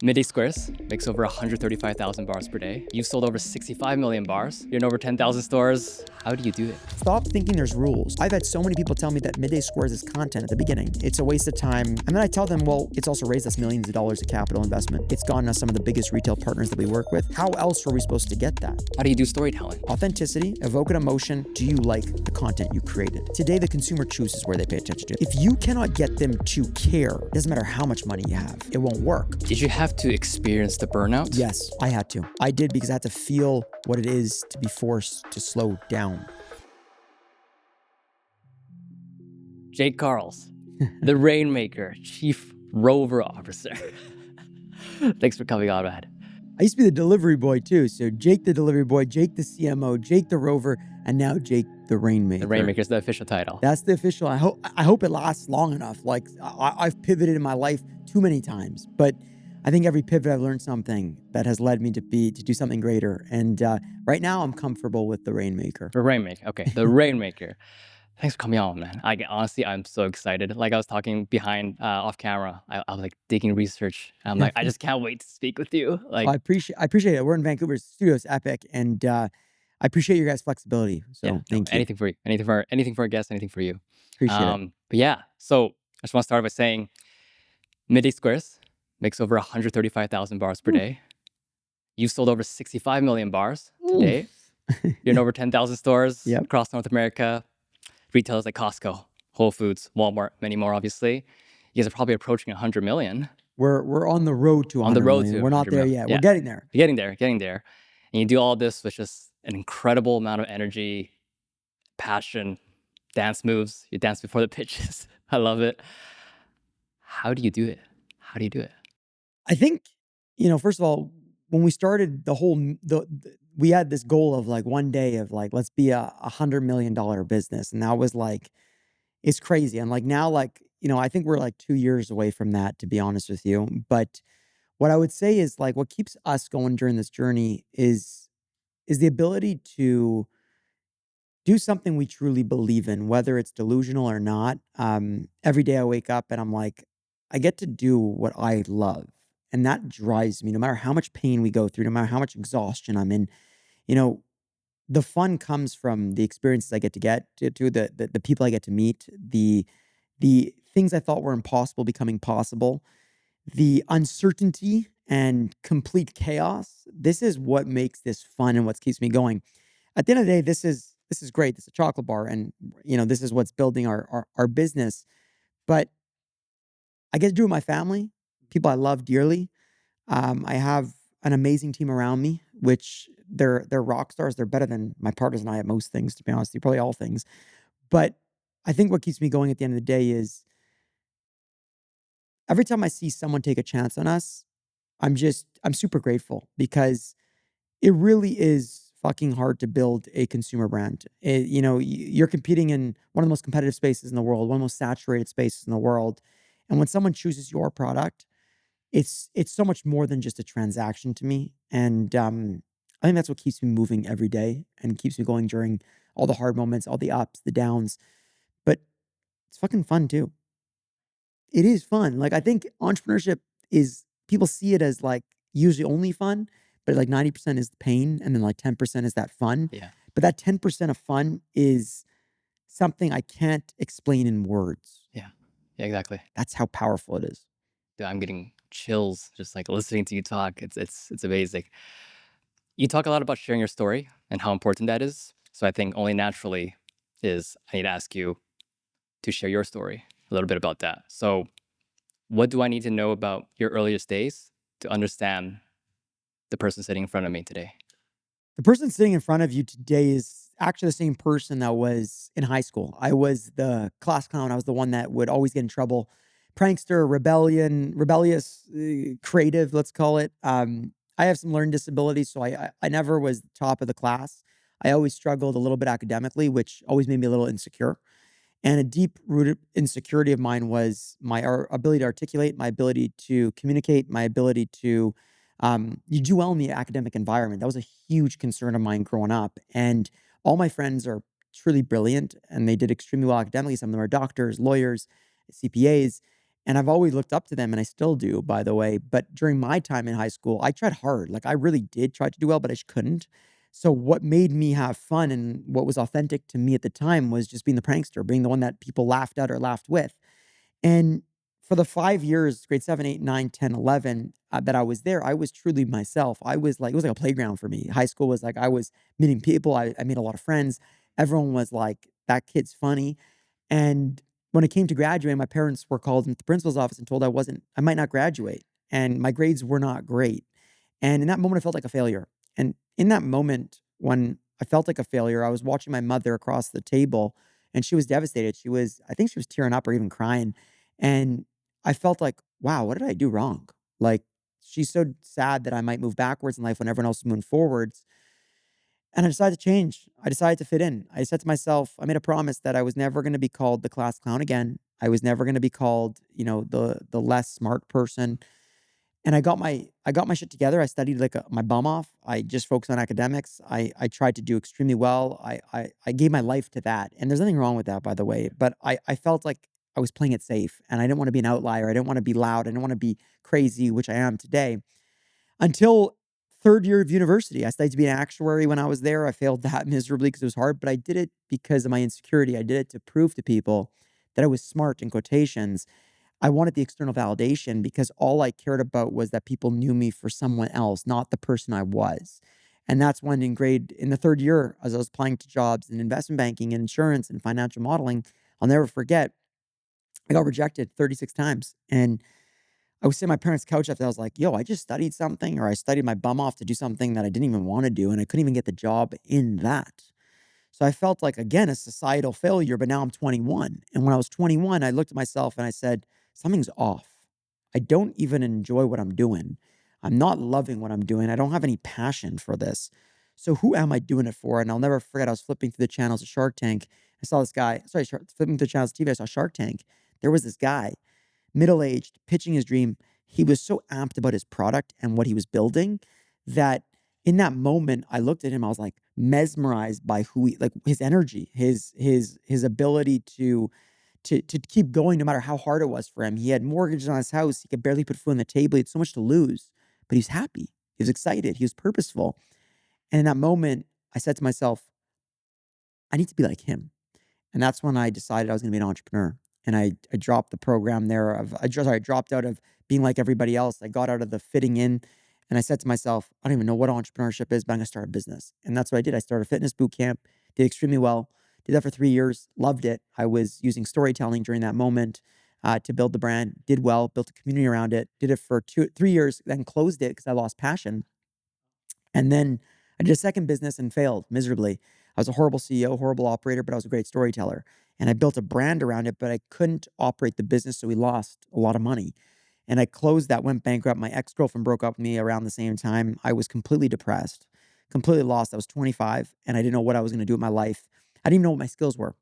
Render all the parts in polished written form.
Midday Squares makes over 135,000 bars per day. You've sold over 65 million bars. You're in over 10,000 stores. How do you do it? Stop thinking there's rules. I've had so many people tell me that Midday Squares is content at the beginning. It's a waste of time. And then I tell them, well, it's also raised us millions of dollars of capital investment. It's gotten us some of the biggest retail partners that we work with. How else are we supposed to get that? How do you do storytelling? Authenticity, evoke an emotion. Do you like the content you created? Today, the consumer chooses where they pay attention to. If you cannot get them to care, it doesn't matter how much money you have, it won't work. Did you have to experience the burnout? Yes, I had to. I did because I had to feel what it is to be forced to slow down. Jake Karls, the Rainmaker, Chief Rover Officer. Thanks for coming on, man. I used to be the delivery boy too. So Jake the delivery boy, Jake the CMO, Jake the rover, and now Jake the Rainmaker. The Rainmaker is the official title. That's the official. I hope it lasts long enough. Like I've pivoted in my life too many times, but I think every pivot I've learned something that has led me to do something greater. And right now I'm comfortable with the Rainmaker. The Rainmaker. Okay, the Rainmaker. Thanks for coming on, man. Honestly, I'm so excited. Like I was talking behind off camera, I was like digging research. I'm like, I just can't wait to speak with you. Like, I appreciate it. We're in Vancouver. Studio's epic, and I appreciate your guys' flexibility. So thank you. Anything for you. Anything for a guest. Anything for you. Appreciate it. But yeah, so I just want to start by saying, Midday Squares makes over 135,000 bars per day. You've sold over 65 million bars today. You're in over 10,000 stores across North America. Retailers like Costco, Whole Foods, Walmart, many more, obviously. You guys are probably approaching 100 million. We're on the road to 100 million. We're not there yet. Yeah. We're getting there. Getting there. And you do all this with just an incredible amount of energy, passion, dance moves. You dance before the pitches. I love it. How do you do it? I think, first of all, when we started we had this goal of like one day of like, let's be a $100 million business. And that was like, it's crazy. And like now, like, I think we're like 2 years away from that, to be honest with you. But what I would say is like, what keeps us going during this journey is the ability to do something we truly believe in, whether it's delusional or not. Every day I wake up and I'm like, I get to do what I love. And that drives me, no matter how much pain we go through, no matter how much exhaustion I'm in. The fun comes from the experiences I get to the people I get to meet, the things I thought were impossible becoming possible, the uncertainty and complete chaos. This is what makes this fun and what keeps me going. At the end of the day, this is great. This is a chocolate bar, and this is what's building our business. But I get to do it with my family, people I love dearly. I have an amazing team around me, which they're rock stars. They're better than my partners and I at most things, to be honest. Probably all things. But I think what keeps me going at the end of the day is every time I see someone take a chance on us, I'm super grateful, because it really is fucking hard to build a consumer brand. You're competing in one of the most competitive spaces in the world, one of the most saturated spaces in the world. And when someone chooses your product, it's so much more than just a transaction to me. And I think that's what keeps me moving every day and keeps me going during all the hard moments, all the ups, the downs. But it's fucking fun too. It is fun. Like, I think entrepreneurship is, people see it as like usually only fun, but like 90% is the pain, and then like 10% is that fun. Yeah. But that 10% of fun is something I can't explain in words. Yeah, exactly. That's how powerful it is. Dude, I'm getting chills just like listening to you talk. It's amazing. You talk a lot about sharing your story and how important that is. So I think only naturally is I need to ask you to share your story, a little bit about that. So what do I need to know about your earliest days to understand the person sitting in front of me today? The person sitting in front of you today is actually the same person that was in high school. I was the class clown. I was the one that would always get in trouble. Prankster, rebellious, creative, let's call it. I have some learning disabilities, so I never was the top of the class. I always struggled a little bit academically, which always made me a little insecure. And a deep-rooted insecurity of mine was my ability to articulate, my ability to communicate, my ability to you do well in the academic environment. That was a huge concern of mine growing up. And all my friends are truly brilliant, and they did extremely well academically. Some of them are doctors, lawyers, CPAs. And I've always looked up to them, and I still do, by the way. But during my time in high school, I tried hard. Like, I really did try to do well, but I just couldn't. So what made me have fun and what was authentic to me at the time was just being the prankster, being the one that people laughed at or laughed with. And for the 5 years, grade 7, 8, 9, 10, 11, that I was there, I was truly myself. I was like it was like a playground for me. High school was like I was meeting people. I made a lot of friends. Everyone was like, "That kid's funny." And when it came to graduating, my parents were called into the principal's office and told I might not graduate. And my grades were not great. And in that moment, I felt like a failure. And in that moment, when I felt like a failure, I was watching my mother across the table and she was devastated. I think she was tearing up or even crying. And I felt like, wow, what did I do wrong? Like, she's so sad that I might move backwards in life when everyone else is moving forwards. And I decided to change. I decided to fit in. I said to myself, I made a promise that I was never going to be called the class clown again. I was never going to be called, the less smart person. And I got my shit together. I studied like my bum off. I just focused on academics. I tried to do extremely well. I gave my life to that. And there's nothing wrong with that, by the way. But I felt like I was playing it safe and I didn't want to be an outlier. I didn't want to be loud. I didn't want to be crazy, which I am today. Until 3rd year of university. I studied to be an actuary when I was there. I failed that miserably because it was hard, but I did it because of my insecurity. I did it to prove to people that I was smart in quotations. I wanted the external validation because all I cared about was that people knew me for someone else, not the person I was. And that's when in the 3rd year, as I was applying to jobs in investment banking and insurance and financial modeling, I'll never forget, I got rejected 36 times. And I was sitting on my parents' couch after I was like, yo, I just studied something or I studied my bum off to do something that I didn't even want to do. And I couldn't even get the job in that. So I felt like, again, a societal failure, but now I'm 21. And when I was 21, I looked at myself and I said, something's off. I don't even enjoy what I'm doing. I'm not loving what I'm doing. I don't have any passion for this. So who am I doing it for? And I'll never forget, I was flipping through the channels of Shark Tank. I saw this guy, flipping through the channels of TV, I saw Shark Tank. There was this guy, middle-aged, pitching his dream. He was so amped about his product and what he was building that in that moment, I looked at him, I was like mesmerized by like his energy, his ability to keep going no matter how hard it was for him. He had mortgages on his house, he could barely put food on the table, he had so much to lose, but he was happy. He was excited, he was purposeful. And in that moment, I said to myself, I need to be like him. And that's when I decided I was gonna be an entrepreneur. And I dropped the program there of I dropped out of being like everybody else. I got out of the fitting in and I said to myself, I don't even know what entrepreneurship is, but I'm gonna start a business. And that's what I did. I started a fitness boot camp, did extremely well, did that for 3 years, loved it. I was using storytelling during that moment to build the brand, did well, built a community around it, did it for 3 years, then closed it because I lost passion. And then I did a second business and failed miserably. I was a horrible CEO, horrible operator, but I was a great storyteller. And I built a brand around it, but I couldn't operate the business, so we lost a lot of money. And I closed that, went bankrupt. My ex-girlfriend broke up with me around the same time. I was completely depressed, completely lost. I was 25 and I didn't know what I was going to do with my life. I didn't even know what my skills were.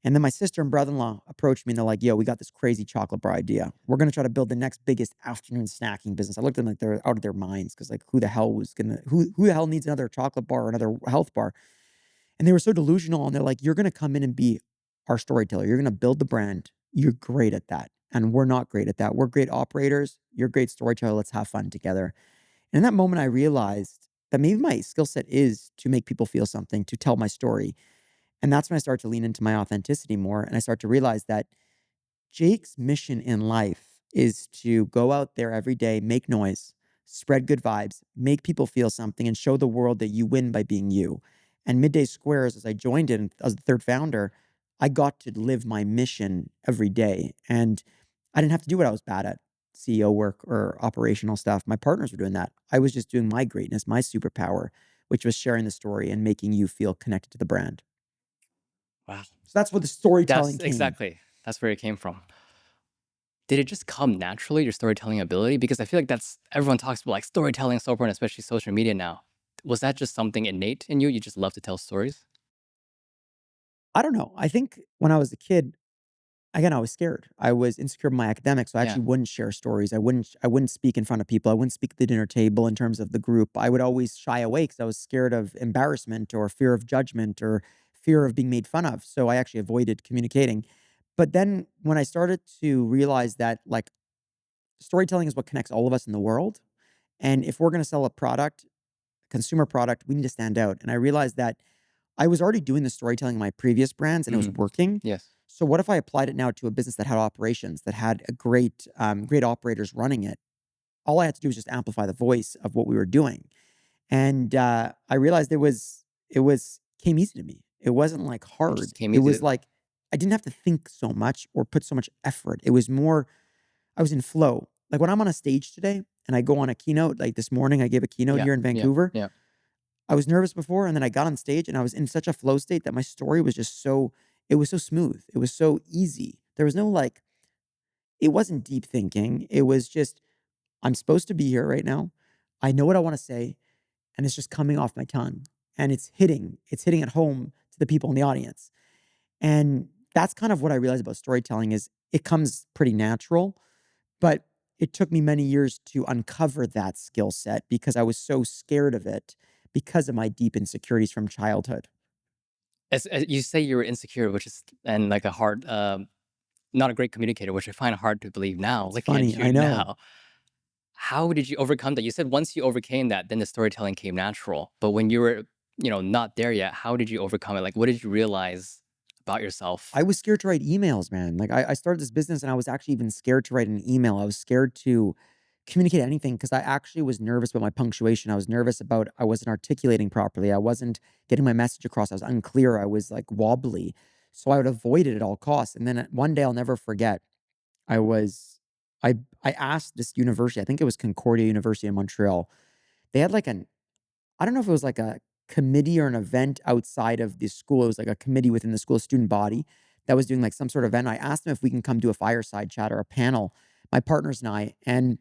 And then my sister and brother-in-law approached me and they're like, yo, we got this crazy chocolate bar idea. We're going to try to build the next biggest afternoon snacking business. I looked at them like they're out of their minds because like who the hell needs another chocolate bar or another health bar? And they were so delusional and they're like, you're going to come in and be our storyteller. You're going to build the brand. You're great at that. And we're not great at that. We're great operators. You're a great storyteller. Let's have fun together. And in that moment, I realized that maybe my skill set is to make people feel something, to tell my story. And that's when I started to lean into my authenticity more. And I started to realize that Jake's mission in life is to go out there every day, make noise, spread good vibes, make people feel something, and show the world that you win by being you. And Midday Squares, as I joined it as the third founder, I got to live my mission every day. And I didn't have to do what I was bad at, CEO work or operational stuff. My partners were doing that. I was just doing my greatness, my superpower, which was sharing the story and making you feel connected to the brand. Wow. So that's where the storytelling That's came. exactly. That's where it came from. Did it just come naturally, your storytelling ability? Because I feel like that's everyone talks about like storytelling is so important, especially social media now. Was that just something innate in you? You just love to tell stories? I don't know. I think when I was a kid, again, I was scared. I was insecure in my academics, so I Yeah. actually wouldn't share stories. I wouldn't speak in front of people. I wouldn't speak at the dinner table in terms of the group. I would always shy away because I was scared of embarrassment or fear of judgment or fear of being made fun of. So I actually avoided communicating. But then when I started to realize that like storytelling is what connects all of us in the world, and if we're going to sell a product, consumer product, we need to stand out. And I realized that I was already doing the storytelling in my previous brands and it was Mhm. working. Yes. So what if I applied it now to a business that had operations, that had a great operators running it? All I had to do was just amplify the voice of what we were doing. And I realized it was came easy to me. It wasn't like It just hard. came It easy. was like I didn't have to think so much or put so much effort. It was more I was in flow. Like when I'm on a stage today and I go on a keynote, like this morning I gave a keynote Yeah, here in yeah, Vancouver. yeah. I was nervous before and then I got on stage and I was in such a flow state that my story was just so it was so smooth. It was so easy. There was no like it wasn't deep thinking. It was just I'm supposed to be here right now. I know what I want to say and it's just coming off my tongue and it's hitting at home to the people in the audience. And that's kind of what I realized about storytelling is it comes pretty natural, but it took me many years to uncover that skill set because I was so scared of it because of my deep insecurities from childhood. As you say you were insecure, which is and like a hard, not a great communicator, which I find hard to believe now, It's looking at funny, you I know. now. How did you overcome that? You said once you overcame that, then the storytelling came natural. But when you were, not there yet, how did you overcome it? Like, what did you realize about yourself? I was scared to write emails, man. Like I started this business and I was actually even scared to write an email. I was scared to communicate anything because I actually was nervous about my punctuation. I was nervous about I wasn't articulating properly. I wasn't getting my message across. I was unclear. I was like wobbly. So I would avoid it at all costs. And then one day I'll never forget. I was I I asked this university, I think it was Concordia University in Montreal. They had like an I don't know if it was like a committee or an event outside of the school. It was like a committee within the school student body that was doing like some sort of event. I asked them if we can come do a fireside chat or a panel, my partners and I. And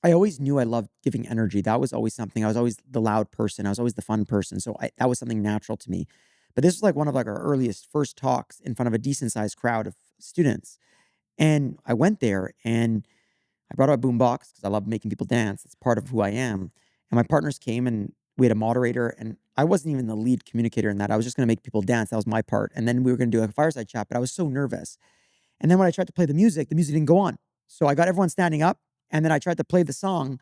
I always knew I loved giving energy. That was always something. I was always the loud person. I was always the fun person. So that was something natural to me. But this was like one of like our earliest first talks in front of a decent sized crowd of students. And I went there and I brought out a boombox because I love making people dance. It's part of who I am. And my partners came and we had a moderator, and I wasn't even the lead communicator in that. I was just going to make people dance. That was my part. And then we were going to do a fireside chat, but I was so nervous. And then when I tried to play the music didn't go on. So I got everyone standing up, and then I tried to play the song,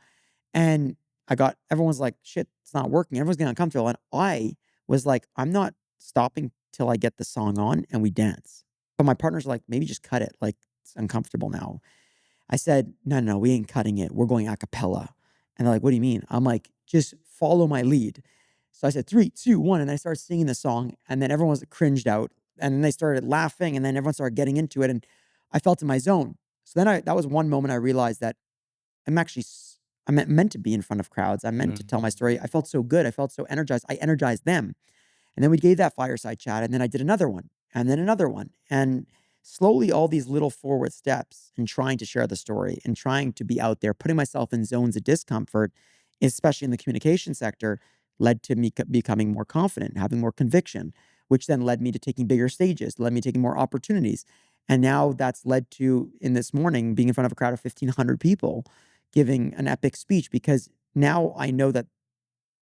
and I got everyone's like, shit, it's not working. Everyone's getting uncomfortable. And I was like, I'm not stopping till I get the song on and we dance. But my partners are like, maybe just cut it. Like, it's uncomfortable now. I said, no, no, no, we ain't cutting it. We're going a cappella. And they're like, what do you mean? I'm like, just follow my lead. So I said, three, two, one. And I started singing the song. And then everyone was cringed out. And then they started laughing. And then everyone started getting into it. And I felt in my zone. So then that was one moment I realized that I'm actually, I'm meant to be in front of crowds. I'm meant to tell my Mhm. story. I felt so good. I felt so energized. I energized them. And then we gave that fireside chat, and then I did another one, and then another one. And slowly, all these little forward steps in trying to share the story and trying to be out there, putting myself in zones of discomfort, especially in the communication sector, led to me becoming more confident, having more conviction, which then led me to taking bigger stages, led me taking more opportunities. And now that's led to, in this morning, being in front of a crowd of 1,500 people, giving an epic speech because now I know that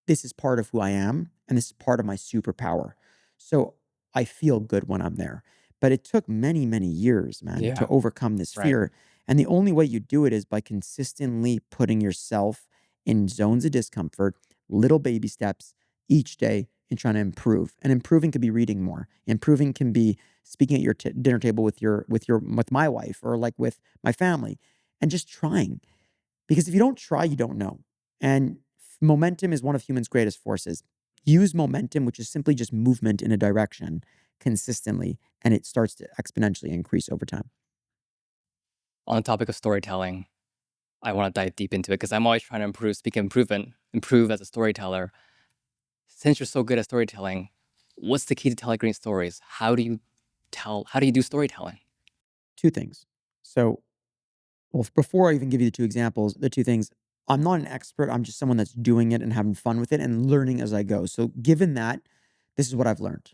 this is part of who I am and this is part of my superpower. So I feel good when I'm there. But it took many, many years, man, to Yeah, overcome this right. fear. And the only way you do it is by consistently putting yourself in zones of discomfort, little baby steps each day and trying to improve. And improving could be reading more. Improving can be speaking at your dinner table with my wife or like with my family and just trying. Because if you don't try, you don't know. And momentum is one of humans' greatest forces. Use momentum, which is simply just movement in a direction consistently, and it starts to exponentially increase over time. On the topic of storytelling, I want to dive deep into it because I'm always trying to improve, speak improvement, improve as a storyteller. Since you're so good at storytelling, what's the key to telling great stories? How do you do storytelling? Two things. So, well, before I even give you the two examples, the two things, I'm not an expert. I'm just someone that's doing it and having fun with it and learning as I go. So, given that, this is what I've learned.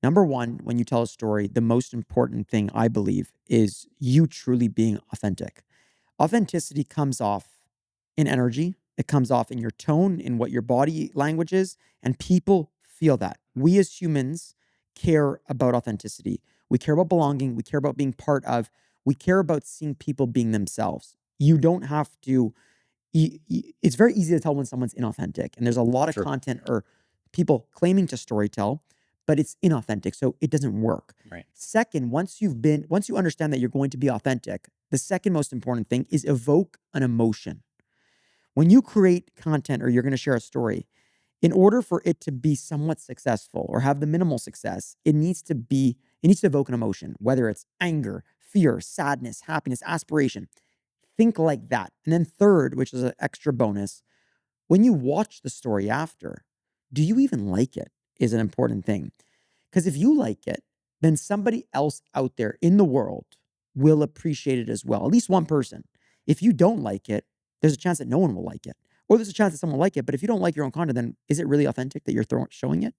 Number one, when you tell a story, the most important thing I believe is you truly being authentic. Authenticity comes off in energy, it comes off in your tone, in what your body language is, and people feel that. We as humans care about authenticity. We care about belonging. We care about being part of. We care about seeing people being themselves. You don't have to. It's very easy to tell when someone's inauthentic, and there's a lot of True. content or people claiming to storytell, but it's inauthentic, so it doesn't work. Right. Second, once you understand that you're going to be authentic, the second most important thing is evoke an emotion. When you create content or you're going to share a story, in order for it to be somewhat successful or have the minimal success, it needs to evoke an emotion, whether it's anger, fear, sadness, happiness, aspiration. Think like that. And then third, which is an extra bonus, when you watch the story after, do you even like it is an important thing. Because if you like it, then somebody else out there in the world will appreciate it as well. At least one person. If you don't like it, there's a chance that no one will like it. Or there's a chance that someone will like it. But if you don't like your own content, then is it really authentic that you're showing it?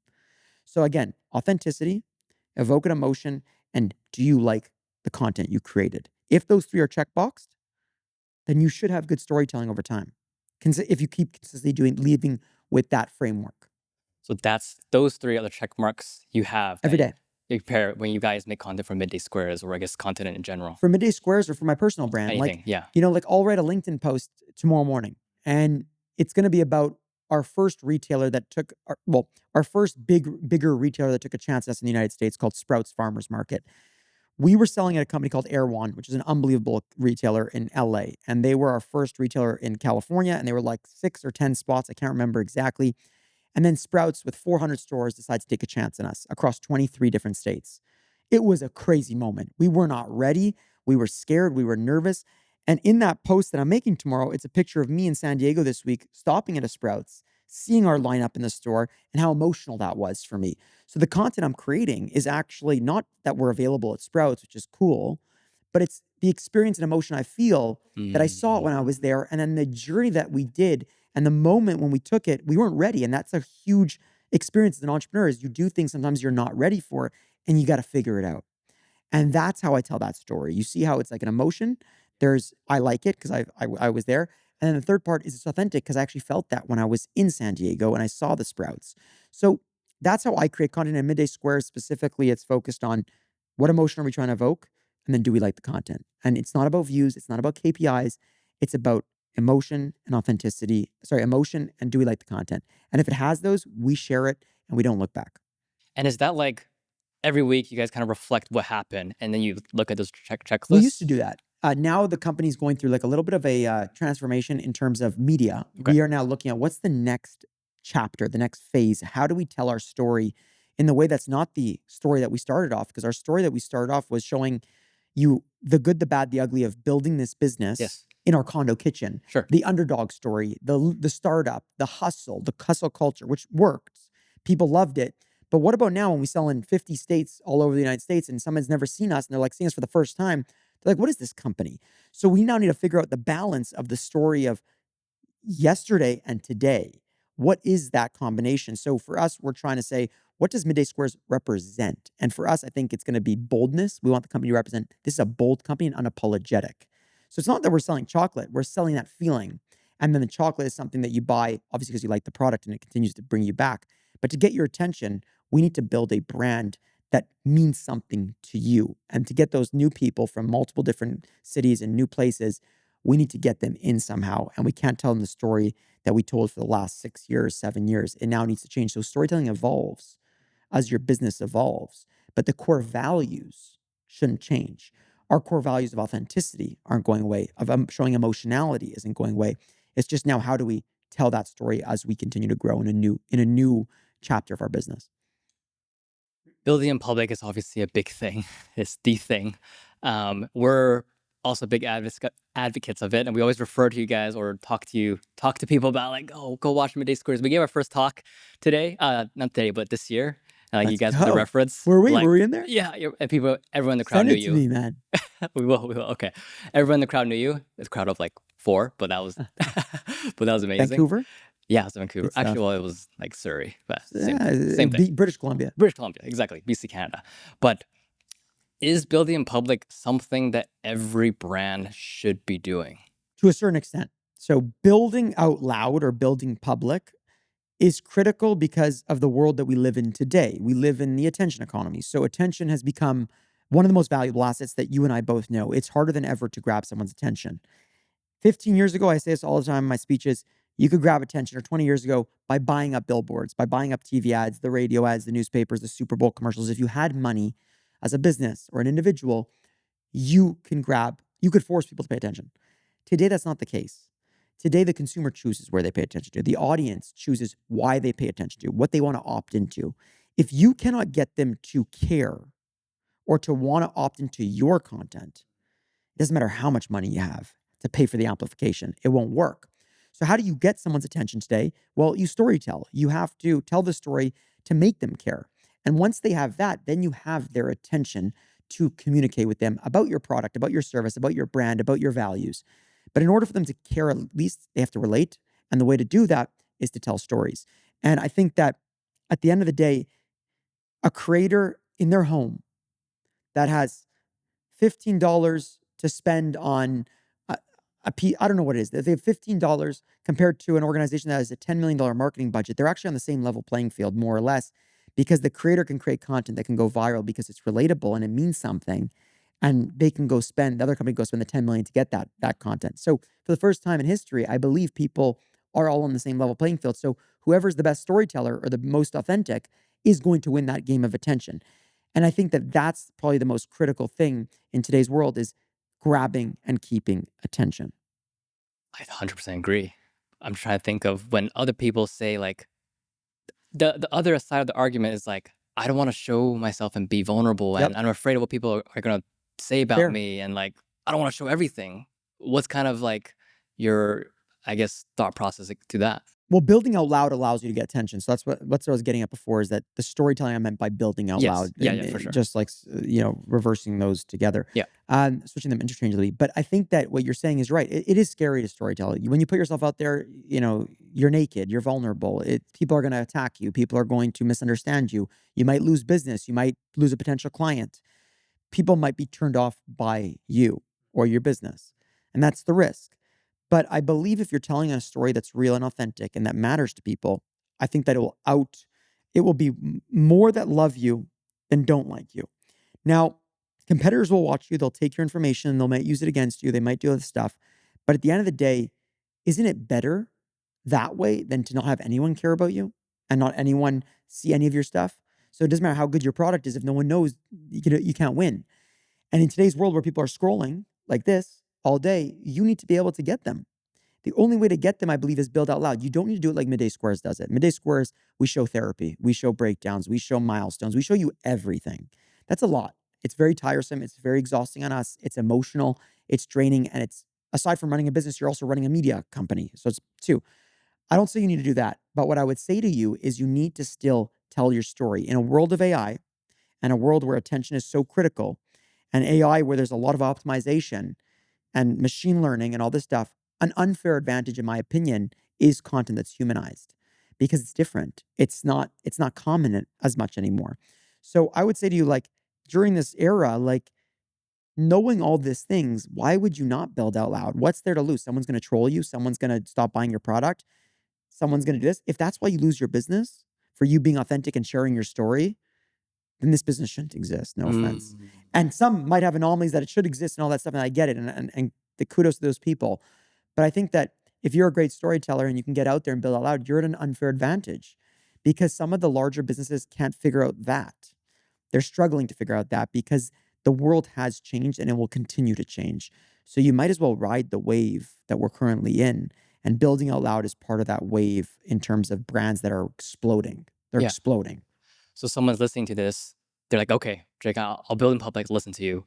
So again, authenticity, evoke an emotion, and do you like the content you created? If those three are checkboxed, then you should have good storytelling over time. If you keep consistently leaving with that framework. So those three other check marks you have Every day. You prepare when you guys make content for Midday Squares, or I guess content in general. For Midday Squares or for my personal brand. Anything, yeah. I'll write a LinkedIn post tomorrow morning, and it's going to be about our first retailer that took, our first bigger retailer that took a chance on us in the United States, called Sprouts Farmers Market. We were selling at a company called Erewhon, which is an unbelievable retailer in LA. And they were our first retailer in California. And they were like 6 or 10 spots. I can't remember exactly. And then Sprouts, with 400 stores, decides to take a chance on us across 23 different states. It was a crazy moment. We were not ready. We were scared. We were nervous. And in that post that I'm making tomorrow, it's a picture of me in San Diego this week, stopping at a Sprouts, seeing our lineup in the store, and how emotional that was for me. So the content I'm creating is actually not that we're available at Sprouts, which is cool, but it's the experience and emotion I feel that I saw when I was there, and then the journey that we did, and the moment when we took it, we weren't ready. And that's a huge experience as an entrepreneur, is you do things sometimes you're not ready for, and you got to figure it out. And that's how I tell that story. You see how it's like an emotion. I like it because I was there. And then the third part is it's authentic because I actually felt that when I was in San Diego and I saw the Sprouts. So that's how I create content in Midday Squares. Specifically, it's focused on what emotion are we trying to evoke? And then do we like the content? And it's not about views. It's not about KPIs. It's about emotion and authenticity. Sorry, emotion and do we like the content? And if it has those, we share it and we don't look back. And is that like every week you guys kind of reflect what happened and then you look at those checklists? We used to do that. Now the company's going through like a little bit of a transformation in terms of media. Okay. We are now looking at what's the next chapter, the next phase. How do we tell our story in the way that's not the story that we started off? Because our story that we started off was showing you the good, the bad, the ugly of building this business in our condo kitchen. Sure. The underdog story, the startup, the hustle culture, which worked. People loved it. But what about now when we sell in 50 states all over the United States and someone's never seen us and they're like seeing us for the first time? They're like, what is this company? So we now need to figure out the balance of the story of yesterday and today. What is that combination? So for us, we're trying to say, what does Midday Squares represent? And for us, I think it's going to be boldness. We want the company to represent, this is a bold company and unapologetic. So it's not that we're selling chocolate. We're selling that feeling. And then the chocolate is something that you buy, obviously, because you like the product and it continues to bring you back. But to get your attention, we need to build a brand that means something to you. And to get those new people from multiple different cities and new places, we need to get them in somehow. And we can't tell them the story that we told for the last 6 years, 7 years. It now needs to change. So storytelling evolves as your business evolves. But the core values shouldn't change. Our core values of authenticity aren't going away, of showing emotionality isn't going away. It's just now, how do we tell that story as we continue to grow in a new chapter of our business? Building in public is obviously a big thing. It's the thing. We're also big advocates of it, and we always refer to you guys or talk to people about like, oh, go watch Midday Squares. We gave our first talk today, not today, but this year. You guys were the reference. Were we? Like, were we in there? Yeah, and everyone in the crowd Send knew it to you. me, man. We will. Okay. Everyone in the crowd knew you. It's a crowd of like 4, but that was amazing. Vancouver? Yeah, it was Vancouver. Good stuff. Actually, well, it was like Surrey, but Yeah, same thing. British Columbia. British Columbia, exactly. BC, Canada. But is building in public something that every brand should be doing? To a certain extent. So building out loud or building public is critical because of the world that we live in today. We live in the attention economy. So attention has become One of the most valuable assets that you and I both know. It's harder than ever to grab someone's attention. 15 years ago, I say this all the time in my speeches, you could grab attention, or 20 years ago, by buying up billboards, by buying up TV ads, the radio ads, the newspapers, the Super Bowl commercials. If you had money as a business or an individual, you could force people to pay attention. Today, that's not the case. Today, the consumer chooses where they pay attention to. The audience chooses why they pay attention to, what they want to opt into. If you cannot get them to care or to want to opt into your content, it doesn't matter how much money you have to pay for the amplification. It won't work. So how do you get someone's attention today? Well, you storytell. You have to tell the story to make them care. And once they have that, then you have their attention to communicate with them about your product, about your service, about your brand, about your values. But in order for them to care, at least they have to relate. And the way to do that is to tell stories. And I think that at the end of the day, a creator in their home that has $15 to spend on I don't know what it is. If they have $15 compared to an organization that has a $10 million marketing budget, they're actually on the same level playing field, more or less, because the creator can create content that can go viral because it's relatable and it means something. And they can go spend, the other company can go spend the 10 million to get that content. So for the first time in history, I believe people are all on the same level playing field. So whoever's the best storyteller or the most authentic is going to win that game of attention. And I think that that's probably the most critical thing in today's world is grabbing and keeping attention. I 100% agree. I'm trying to think of when other people say like the other side of the argument is like, I don't want to show myself and be vulnerable, Yep. and I'm afraid of what people are gonna say about Fair. me, and like I don't want to show everything. What's kind of like your, I guess, thought process to that? Well, building out loud allows you to get attention. So that's what I was getting at before is that the storytelling I meant by building out Yes. loud, Yeah. and Yeah. For sure. just like, reversing those together, Yeah. switching them interchangeably. But I think that what you're saying is right. It is scary to storytell. When you put yourself out there, you're naked, you're vulnerable. People are going to attack you. People are going to misunderstand you. You might lose business. You might lose a potential client. People might be turned off by you or your business. And that's the risk. But I believe if you're telling a story that's real and authentic and that matters to people, I think that it will be more that love you than don't like you. Now, competitors will watch you, they'll take your information, they might use it against you, they might do other stuff. But at the end of the day, isn't it better that way than to not have anyone care about you and not anyone see any of your stuff? So it doesn't matter how good your product is if no one knows, you can't win. And in today's world where people are scrolling like this all day, you need to be able to get them. The only way to get them, I believe, is build out loud. You don't need to do it like Midday Squares does it. Midday Squares, we show therapy, we show breakdowns, we show milestones, we show you everything. That's a lot. It's very tiresome. It's very exhausting on us. It's emotional. It's draining. And it's, aside from running a business, you're also running a media company. So it's two. I don't say you need to do that. But what I would say to you is you need to still tell your story. In a world of AI and a world where attention is so critical, and AI where there's a lot of optimization and machine learning and all this stuff, an unfair advantage, in my opinion, is content that's humanized because it's different. It's not common as much anymore. So I would say to you, like, during this era, like, knowing all these things, why would you not build out loud? What's there to lose? Someone's going to troll you. Someone's going to stop buying your product. Someone's going to do this. If that's why you lose your business, for you being authentic and sharing your story, then this business shouldn't exist. No offense. Mm, And some might have anomalies that it should exist and all that stuff. And I get it. And the kudos to those people. But I think that if you're a great storyteller and you can get out there and build out loud, you're at an unfair advantage because some of the larger businesses can't figure out that. They're struggling to figure out that because the world has changed and it will continue to change. So you might as well ride the wave that we're currently in. And building out loud is part of that wave in terms of brands that are exploding. They're yeah. exploding. So someone's listening to this. They're like, okay, Jake, I'll build in public. Listen to you.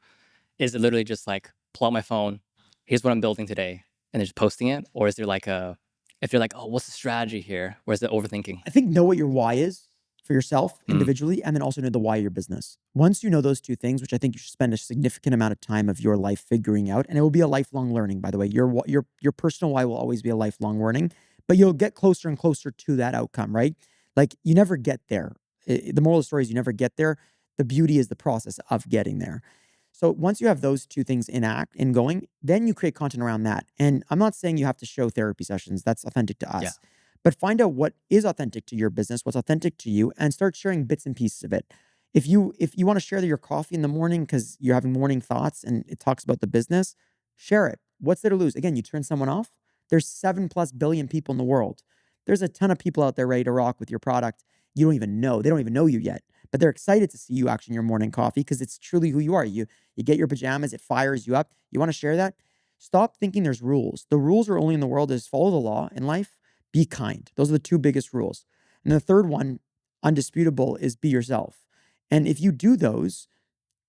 Is it literally just like pull out my phone? Here's what I'm building today, and they're just posting it, or is there like if you're like, oh, what's the strategy here? Where's the overthinking? I think know what your why is for yourself Mm, individually, and then also know the why of your business. Once you know those two things, which I think you should spend a significant amount of time of your life figuring out, and it will be a lifelong learning, by the way. Your personal why will always be a lifelong learning, but you'll get closer and closer to that outcome, right? Like you never get there. The moral of the story is you never get there. The beauty is the process of getting there. So once you have those two things in going, then you create content around that. And I'm not saying you have to show therapy sessions. That's authentic to yeah. us. But find out what is authentic to your business, what's authentic to you, and start sharing bits and pieces of it. If you wanna share your coffee in the morning because 'cause you're having morning thoughts and it talks about the business, share it. What's there to lose? Again, you turn someone off? There's 7+ billion people in the world. There's a ton of people out there ready to rock with your product. You don't even know. They don't even know you yet, but they're excited to see you actually in your morning coffee because it's truly who you are. You get your pajamas, it fires you up. You wanna share that? Stop thinking there's rules. The rules are only in the world is follow the law in life, be kind. Those are the two biggest rules. And the third one, undisputable, is be yourself. And if you do those,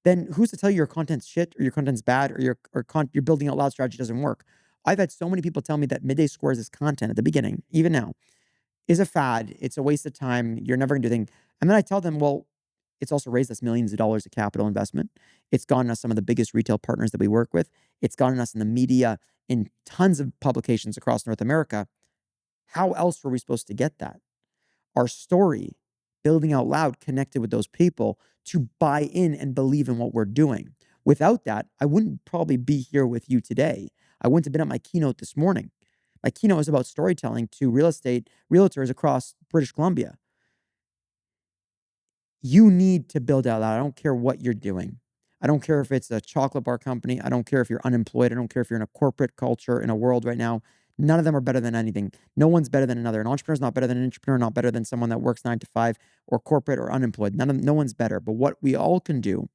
then who's to tell you your content's shit or your content's bad or your building out loud strategy doesn't work? I've had so many people tell me that Midday Squares' content at the beginning, even now, is a fad. It's a waste of time. You're never gonna do anything. And then I tell them, well, it's also raised us millions of dollars of capital investment. It's gotten us some of the biggest retail partners that we work with. It's gotten us in the media in tons of publications across North America. How else were we supposed to get that? Our story, building out loud, connected with those people to buy in and believe in what we're doing. Without that, I wouldn't probably be here with you today. I wouldn't have been at my keynote this morning. My keynote was about storytelling to real estate realtors across British Columbia. You need to build out loud. I don't care what you're doing. I don't care if it's a chocolate bar company. I don't care if you're unemployed. I don't care if you're in a corporate culture in a world right now. None of them are better than anything. No one's better than another. An entrepreneur is not better than an entrepreneur, not better than someone that works 9 to 5 or corporate or unemployed. No one's better. But what we all can do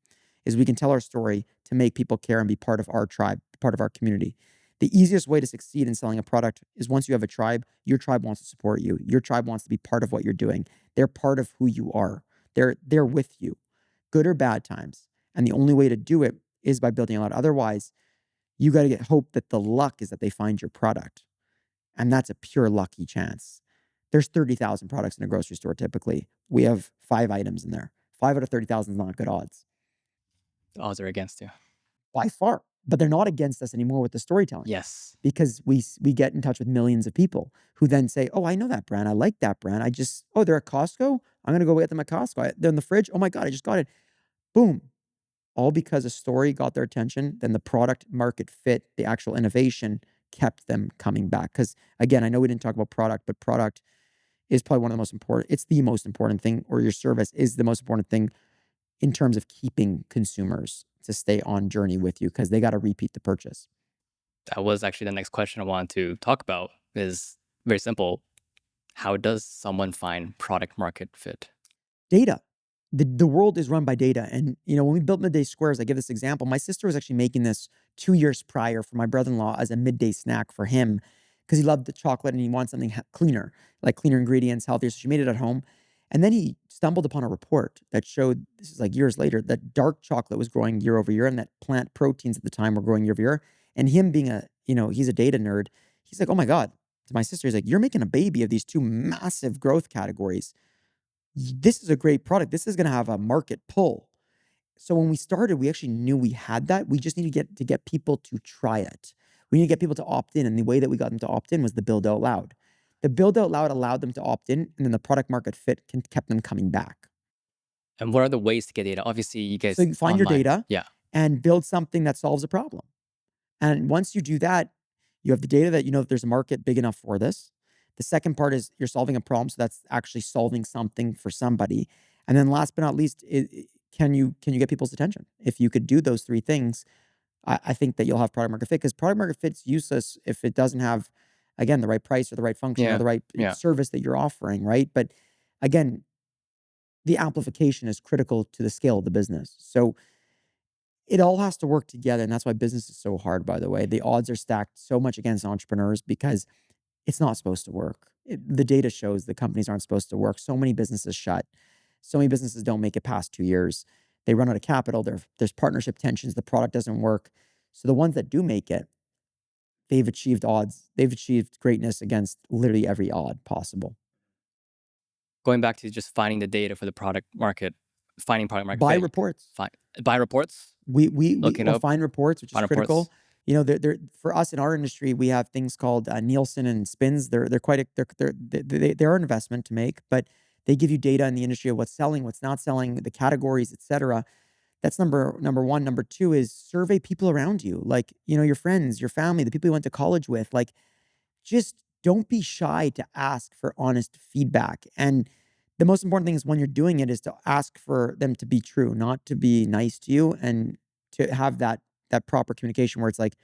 is we can tell our story to make people care and be part of our tribe, part of our community. The easiest way to succeed in selling a product is once you have a tribe, your tribe wants to support you. Your tribe wants to be part of what you're doing. They're part of who you are. They're with you, good or bad times. And the only way to do it is by building a lot. Otherwise, you got to get hope that the luck is that they find your product. And that's a pure lucky chance. There's 30,000 products in a grocery store typically. We have 5 items in there. 5 out of 30,000 is not good odds The odds are against you. by far. But they're not against us anymore with the storytelling Yes. because we get in touch with millions of people who then say, "Oh, I know that brand. I like that brand. Oh, they're at Costco. I'm gonna go get them at Costco. They're in the fridge. Oh my god, I just got it." Boom. All because a story got their attention, then the product market fit, the actual innovation kept them coming back. Because again, I know we didn't talk about product, but product is probably one of the most important. It's the most important thing, or your service is the most important thing in terms of keeping consumers to stay on journey with you because they got to repeat the purchase. That was actually the next question I wanted to talk about is very simple. How does someone find product market fit? Data. The world is run by data. And, when we built Midday Squares, I give this example. My sister was actually making this 2 years prior for my brother in law as a midday snack for him because he loved the chocolate and he wanted something cleaner, like cleaner ingredients, healthier. So she made it at home. And then he stumbled upon a report that showed, this is like years later, that dark chocolate was growing year over year and that plant proteins at the time were growing year over year. And him being he's a data nerd, he's like, oh my God, to my sister, he's like, you're making a baby of these two massive growth categories. This is a great product. This is going to have a market pull. So when we started, we actually knew we had that. We just need to get people to try it. We need to get people to opt in. And the way that we got them to opt in was the build out loud. The build out loud allowed them to opt in, and then the product market fit kept them coming back. And what are the ways to get data? Obviously, you So guys you find your online. data Yeah. and build something that solves a problem. And once you do that, you have the data that you know that there's a market big enough for this. The second part is you're solving a problem, so that's actually solving something for somebody. And then last but not least, can you get people's attention? If you could do those 3 things, I think that you'll have product market fit because product market fit's useless if it doesn't have, again, the right price or the right function or Yeah. the right Yeah. service that you're offering, right? But again, the amplification is critical to the scale of the business. So it all has to work together. And that's why business is so hard, by the way. The odds are stacked so much against entrepreneurs because it's not supposed to work. The data shows the companies aren't supposed to work. So many businesses shut. So many businesses don't make it past 2 years. They run out of capital. There's partnership tensions. The product doesn't work. So the ones that do make it, they've achieved odds. They've achieved greatness against literally every odd possible. Going back to just finding the data for the product market, finding product market Buy fit. reports. Buy reports, We looking or up, find reports, which is find reports. critical. For us in our industry, we have things called Nielsen and Spins. They're quite they're an investment to make, but they give you data in the industry of what's selling, what's not selling, the categories, etc. That's number one. Number two is survey people around you, like your friends, your family, the people you went to college with. Like, just don't be shy to ask for honest feedback. And the most important thing is when you're doing it is to ask for them to be true, not to be nice to you, and to have that proper communication where it's like,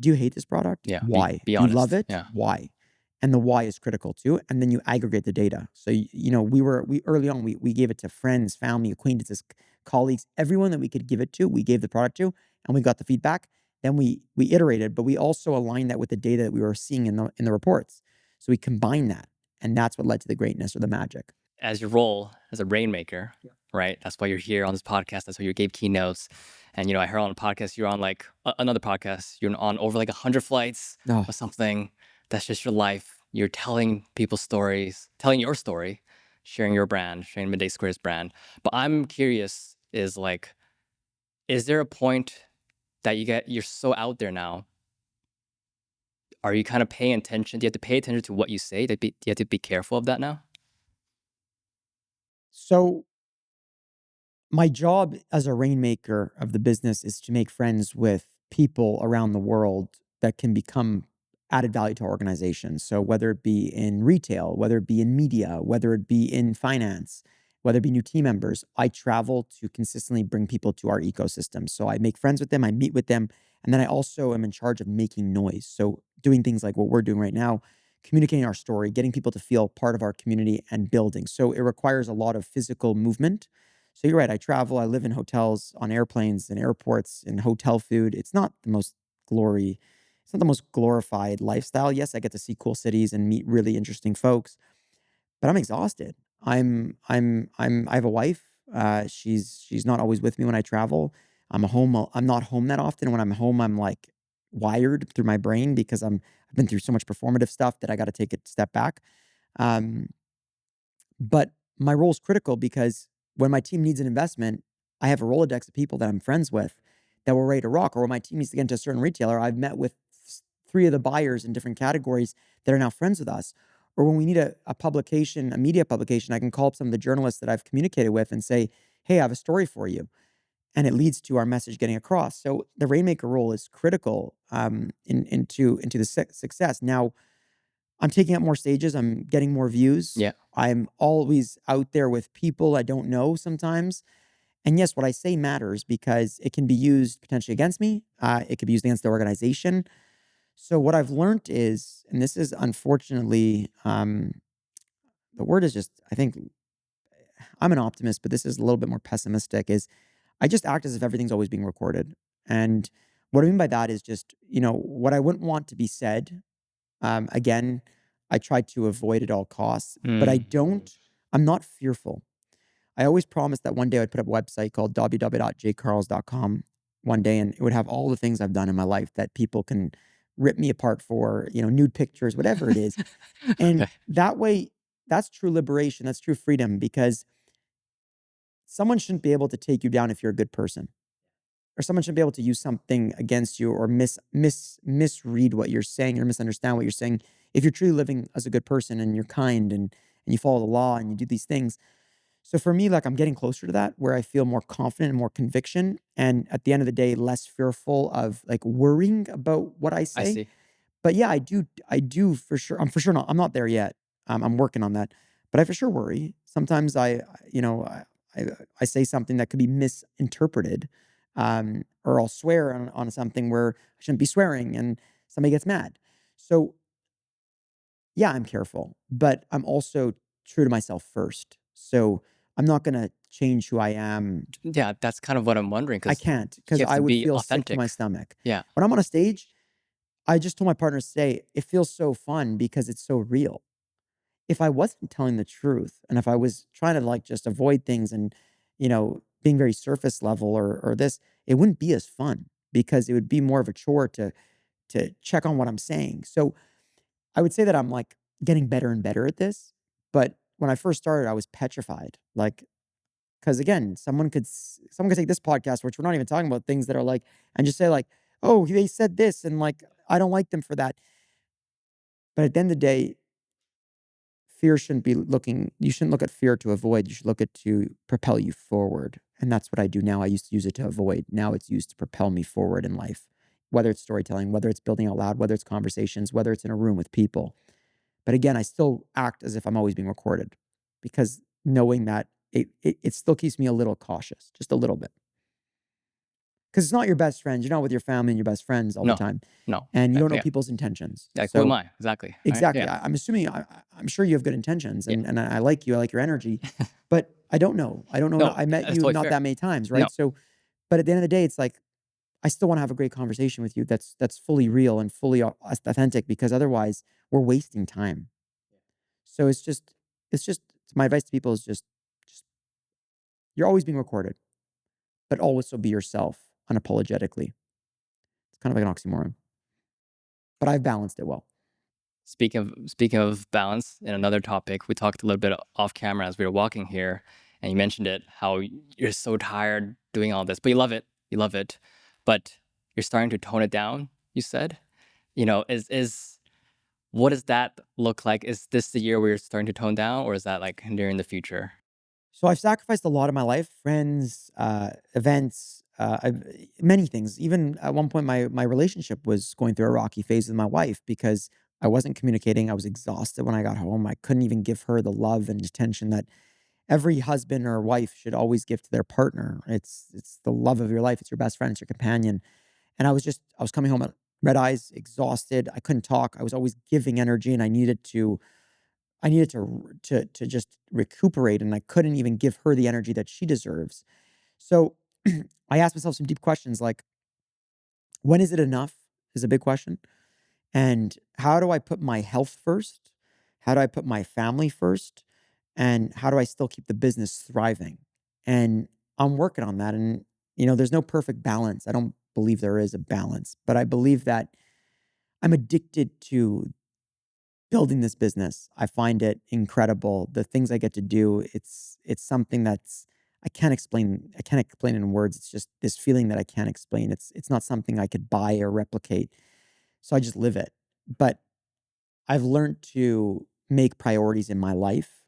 do you hate this product? Yeah, Why? be Do you love honest. it? Yeah. Why? And the why is critical too. And then you aggregate the data. So we early on we gave it to friends, family, acquaintances, colleagues, everyone that we could give it to. We gave the product to, and we got the feedback. Then we iterated, but we also aligned that with the data that we were seeing in the reports. So we combined that, and that's what led to the greatness or the magic. As your role as a rainmaker, right? That's why you're here on this podcast. That's why you gave keynotes. And I heard on a podcast you're on like another podcast. You're on over like 100 flights Oh, or something. That's just your life. You're telling people's stories, telling your story, sharing your brand, sharing Midday Squares brand. But I'm curious, is like, is there a point that you're so out there now? Are you kind of paying attention? Do you have to pay attention to what you say? Do you have to be careful of that now? so my job as a rainmaker of the business is to make friends with people around the world that can become added value to our organization. So whether it be in retail, whether it be in media, whether it be in finance, whether it be new team members, I travel to consistently bring people to our ecosystem. So I make friends with them, I meet with them, and then I also am in charge of making noise. So doing things like what we're doing right now, communicating our story, getting people to feel part of our community and building. So it requires a lot of physical movement. So you're right. I travel. I live in hotels, on airplanes, in airports, in hotel food. It's not the most glory. It's not the most glorified lifestyle. Yes, I get to see cool cities and meet really interesting folks, but I'm exhausted. I have a wife. She's not always with me when I travel. I'm home. I'm not home that often. When I'm home, I'm like wired through my brain because I've been through so much performative stuff that I got to take a step back. Um, but my role is critical because when my team needs an investment, I have a Rolodex of people that I'm friends with that were ready to rock. Or when my team needs to get into a certain retailer, I've met with three of the buyers in different categories that are now friends with us. Or when we need a publication, a media publication, I can call up some of the journalists that I've communicated with and say, hey, I have a story for you. And it leads to our message getting across. So the Rainmaker role is critical into the success. Now, I'm taking up more stages. I'm getting more views. Yeah, I'm always out there with people I don't know sometimes. And yes, what I say matters because it can be used potentially against me. It could be used against the organization. So what I've learned is, and this is unfortunately, the word is just, I think I'm an optimist, but this is a little bit more pessimistic, is I just act as if everything's always being recorded. And what I mean by that is just, what I wouldn't want to be said. Again, I try to avoid at all costs, but mm, I'm not fearful. I always promised that one day I'd put up a website called www.jkarls.com one day, and it would have all the things I've done in my life that people can rip me apart for, nude pictures, whatever it is. And okay. that way, that's true liberation. That's true freedom because someone shouldn't be able to take you down if you're a good person, or someone should be able to use something against you or misread what you're saying or misunderstand what you're saying if you're truly living as a good person and you're kind and you follow the law and you do these things. So for me, like, I'm getting closer to that where I feel more confident and more conviction, and at the end of the day less fearful of like worrying about what I I say. see. But yeah, I do for sure. I'm not there yet. I'm working on that, but I for sure worry. Sometimes I I say something that could be misinterpreted, or I'll swear on something where I shouldn't be swearing, and somebody gets mad. So yeah, I'm careful, but I'm also true to myself first. So I'm not gonna change who I am. Yeah, that's kind of what I'm wondering I because can't you because have I to would be feel sick to my authentic. stomach Yeah. when I'm on a stage. I just told my partners today, it feels so fun because it's so real. If I wasn't telling the truth and if I was trying to like just avoid things and, being very surface level or this, it wouldn't be as fun because it would be more of a chore to check on what I'm saying. So I would say that I'm like getting better and better at this. But when I first started, I was petrified. Like, because again, someone could take this podcast, which we're not even talking about things that are like, and just say like, oh, they said this, and like I don't like them for that. But at the end of the day, you shouldn't look at fear to avoid. You should look at to propel you forward. And that's what I do now. I used to use it to avoid. Now it's used to propel me forward in life, whether it's storytelling, whether it's building out loud, whether it's conversations, whether it's in a room with people. But again, I still act as if I'm always being recorded. because knowing that it still keeps me a little cautious, just a little bit. Because it's not your best friends. You're not with your family and your best friends all the No, time, no. and you don't know Yeah. people's intentions. Like, who am So I? Exactly. Right. exactly, Yeah. I'm assuming I'm sure you have good intentions, Yeah. and I like you. I like your energy, but I don't know. I don't know. No, I met that's you totally not fair. that many times, No. right? So, but at the end of the day, it's like I still want to have a great conversation with you. That's fully real and fully authentic, because otherwise we're wasting time. So it's just my advice to people is just you're always being recorded, but always so be yourself unapologetically. It's kind of like an oxymoron, but I've balanced it well. Speaking of balance, in another topic, we talked a little bit off camera as we were walking here, and you mentioned it, how you're so tired doing all this, but you love it. You love it, but you're starting to tone it down. You said, is what does that look like? Is this the year where you're starting to tone down, or is that like near in the future? So I've sacrificed a lot of my life, friends, events, many things. Even at one point, my relationship was going through a rocky phase with my wife because I wasn't communicating. I was exhausted when I got home. I couldn't even give her the love and attention that every husband or wife should always give to their partner. It's the love of your life. It's your best friend. It's your companion. And I was coming home at red eyes, exhausted. I couldn't talk. I was always giving energy, and I needed to just recuperate, and I couldn't even give her the energy that she deserves. So I asked myself some deep questions like, when is it enough? Is a big question. And how do I put my health first? How do I put my family first? And how do I still keep the business thriving? And I'm working on that. And, there's no perfect balance. I don't believe there is a balance, but I believe that I'm addicted to building this business. I find it incredible. The things I get to do, it's something that's I can't explain. I can't explain it in words. It's just this feeling that I can't explain. It's not something I could buy or replicate. So I just live it. But I've learned to make priorities in my life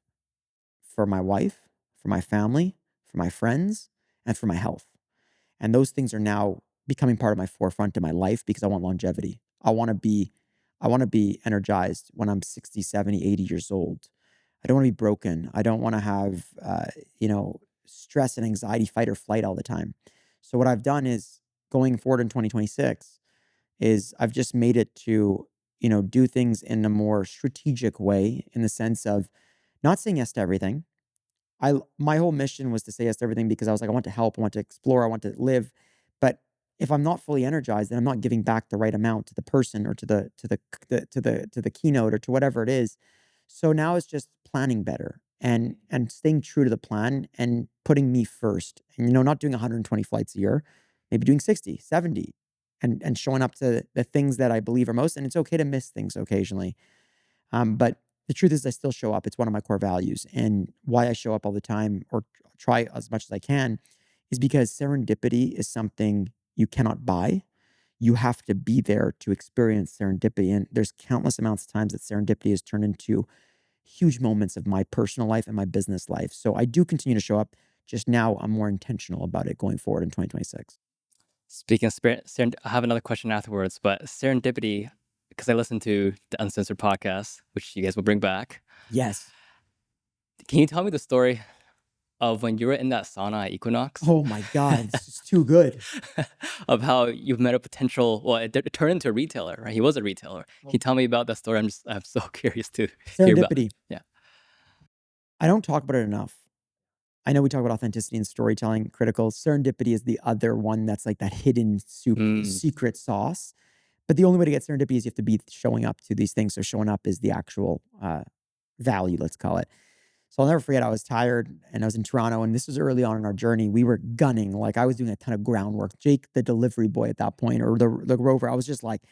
for my wife, for my family, for my friends, and for my health. And those things are now becoming part of my forefront in my life because I want longevity. I want to be energized when I'm 60, 70, 80 years old. I don't want to be broken. I don't want to have stress and anxiety, fight or flight all the time. So what I've done is going forward in 2026 is I've just made it to, do things in a more strategic way, in the sense of not saying yes to everything. My whole mission was to say yes to everything because I was like, I want to help, I want to explore, I want to live. But if I'm not fully energized, then I'm not giving back the right amount to the person or to the keynote or to whatever it is. So now it's just planning better and staying true to the plan and putting me first. And not doing 120 flights a year, maybe doing 60, 70, and showing up to the things that I believe are most. And it's okay to miss things occasionally. But the truth is, I still show up. It's one of my core values. And why I show up all the time, or try as much as I can, is because serendipity is something you cannot buy. You have to be there to experience serendipity. And there's countless amounts of times that serendipity has turned into huge moments of my personal life and my business life. So I do continue to show up. Just now, I'm more intentional about it going forward in 2026. Speaking of spirit, I have another question afterwards, but serendipity, because I listened to the Uncensored podcast, which you guys will bring back. Yes. Can you tell me the story of when you were in that sauna at Equinox? Oh my God. It's just too good. Of how you've met a potential, well, it turned into a retailer, right? He was a retailer. Can you tell me about that story? I'm so curious to hear about it. Serendipity. Yeah. I don't talk about it enough. I know we talk about authenticity and storytelling, critical. Serendipity is the other one that's like that hidden Mm, secret sauce. But the only way to get serendipity is you have to be showing up to these things. So showing up is the actual value, let's call it. So I'll never forget, I was tired and I was in Toronto, and this was early on in our journey. We were gunning, like I was doing a ton of groundwork. Jake, the delivery boy at that point, or the rover, I was just like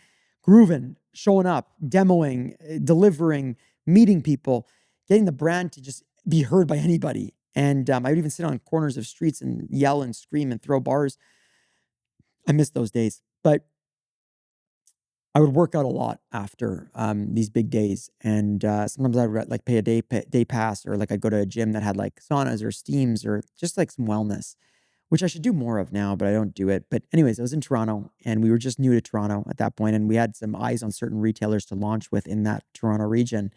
grooving, showing up, demoing, delivering, meeting people, getting the brand to just be heard by anybody. And I would even sit on corners of streets and yell and scream and throw bars. I miss those days. But I would work out a lot after these big days, and sometimes I would like pay a day pass, or like I'd go to a gym that had like saunas or steams or just like some wellness, which I should do more of now, but I don't do it. But anyways, I was in Toronto, and we were just new to Toronto at that point, and we had some eyes on certain retailers to launch with in that Toronto region.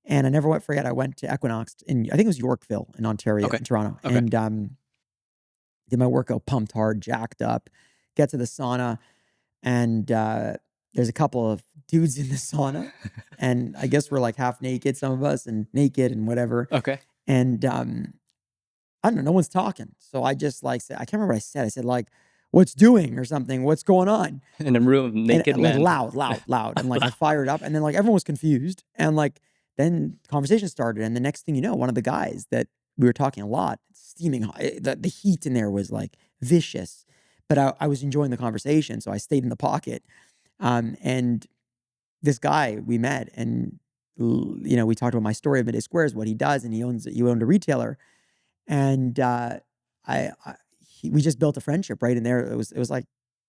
And I never went forget, I went to Equinox in, I think it was Yorkville in Ontario, Okay. in Toronto, Okay. and did my workout, pumped hard, jacked up, get to the sauna, and there's a couple of dudes in the sauna, and I guess we're like half naked, some of us, and naked and whatever. Okay. And I don't know, no one's talking. So I just like said, I can't remember what I said. I said like, "What's doing?" or something. "What's going on?" In a room of And naked like men. loud, loud, loud. And like I fired up, and then like everyone was confused. And like then conversation started. And the next thing you know, one of the guys that we were talking a lot, steaming hot, the heat in there was like vicious. But I was enjoying the conversation. So I stayed in the pocket. And this guy we met, and we talked about my story of Midday Squares, what he does, and he owned a retailer. And we just built a friendship right in there. It was like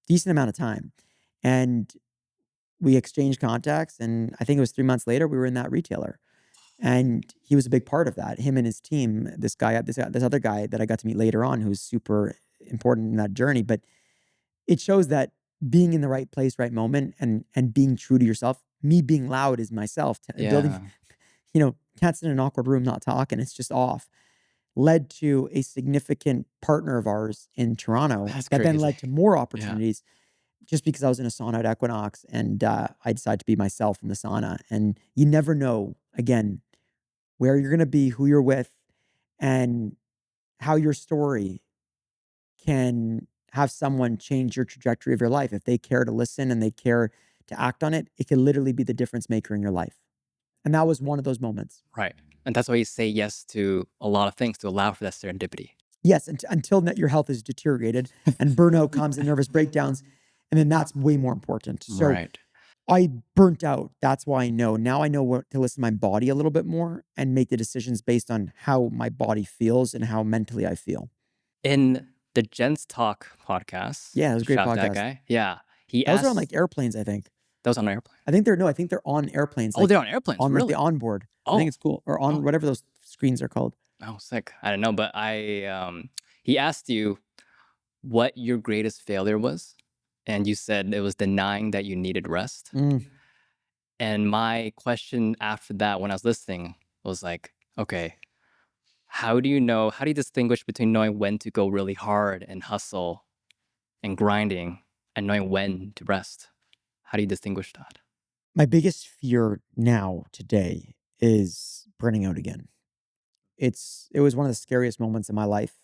decent amount of time. And we exchanged contacts, and I think it was 3 months later, we were in that retailer. And he was a big part of that. Him and his team, this other guy that I got to meet later on, who's super important in that journey. But it shows that being in the right place, right moment, and being true to yourself. Me being loud is myself. Building, Yeah. can't sit in an awkward room not talking. It's just off. Led to a significant partner of ours in Toronto That's that then crazy. led to more Yeah. opportunities just because I was in a sauna at Equinox, and I decided to be myself in the sauna. And you never know, again, where you're going to be, who you're with, and how your story can have someone change your trajectory of your life. If they care to listen and they care to act on it, it can literally be the difference maker in your life. And that was one of those moments. Right. And that's why you say yes to a lot of things to allow for that serendipity. Yes, until your health is deteriorated and burnout comes and nervous breakdowns, and then that's way more important. So Right. I burnt out. That's why I know. Now I know what to listen to my body a little bit more and make the decisions based on how my body feels and how mentally I feel. In the Gents Talk podcast, Yeah, it was a great shout out to that podcast. guy. Yeah. He Those are on asked, like airplanes, I think. that was on an airplane. I think they're no, I think they're on airplanes, Oh, like they're on airplanes. on like the Really? onboard. I think Oh, it's cool. Or on oh, whatever those screens are called. oh, sick. I don't know, but he asked you what your greatest failure was. And you said it was denying that you needed rest. Mm. And my question after that, when I was listening, was like, okay, how do you distinguish between knowing when to go really hard and hustle and grinding and knowing when to rest? How do you distinguish that? My biggest fear now today is burning out again. It was one of the scariest moments in my life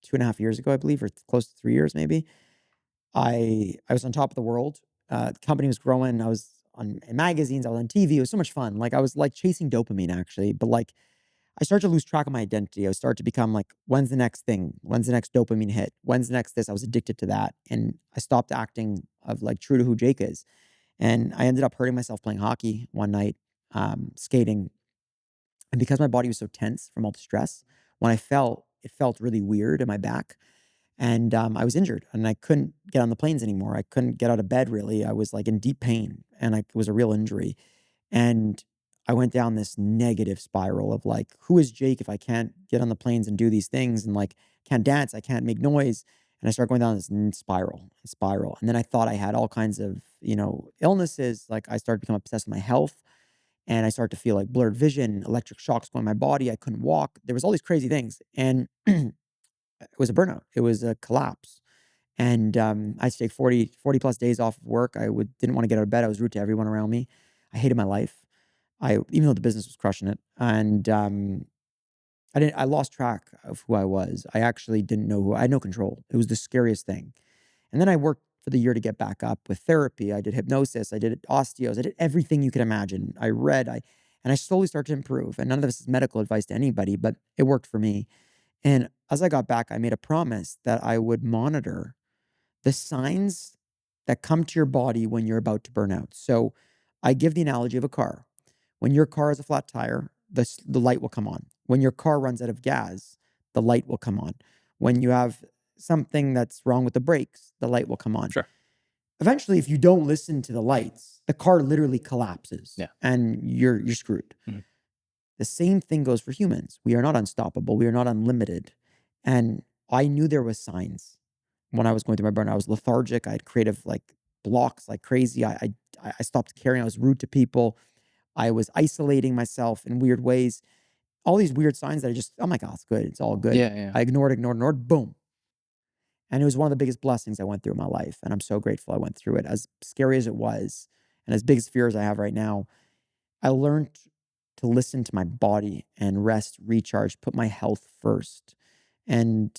2.5 years ago, I believe, or close to 3 years maybe. I was on top of the world. The company was growing. I was on in magazines. I was on TV. It was so much fun. Like I was like chasing dopamine actually, but like I started to lose track of my identity. I started to become like, when's the next thing? When's the next dopamine hit? When's the next this? I was addicted to that, and I stopped acting of like true to who Jake is. And I ended up hurting myself playing hockey one night, skating, and because my body was so tense from all the stress, when I fell, it felt really weird in my back. And I was injured and I couldn't get on the planes anymore. I couldn't get out of bed really. I was like in deep pain, and it was a real injury. And I went down this negative spiral of like, who is Jake if I can't get on the planes and do these things, and like can't dance, I can't make noise. And I started going down this spiral and spiral. And then I thought I had all kinds of, illnesses. Like I started to become obsessed with my health, and I started to feel like blurred vision, electric shocks going in my body. I couldn't walk. There was all these crazy things. And it was a burnout. It was a collapse. And I take 40 plus days off of work. Didn't want to get out of bed. I was rude to everyone around me. I hated my life. Even though the business was crushing it. And I lost track of who I was. I actually didn't know I had no control. It was the scariest thing. And then I worked for the year to get back up with therapy. I did hypnosis. I did osteos. I did everything you could imagine. I read. And I slowly started to improve. And none of this is medical advice to anybody, but it worked for me. And as I got back, I made a promise that I would monitor the signs that come to your body when you're about to burn out. So I give the analogy of a car. When your car has a flat tire, the light will come on. When your car runs out of gas, the light will come on. When you have something that's wrong with the brakes, the light will come on. Sure. Eventually, if you don't listen to the lights, the car literally collapses, Yeah. and you're screwed. Mhm. The same thing goes for humans. We are not unstoppable. We are not unlimited. And I knew there was signs when I was going through my burnout. I was lethargic. I had creative like blocks like crazy. I stopped caring. I was rude to people. I was isolating myself in weird ways. All these weird signs that I just, "Oh my God, it's good. It's all good." Yeah, yeah. I ignored, boom. And it was one of the biggest blessings I went through in my life, and I'm so grateful I went through it. As scary as it was, and as big as fears I have right now, I learned to listen to my body and rest, recharge, put my health first. And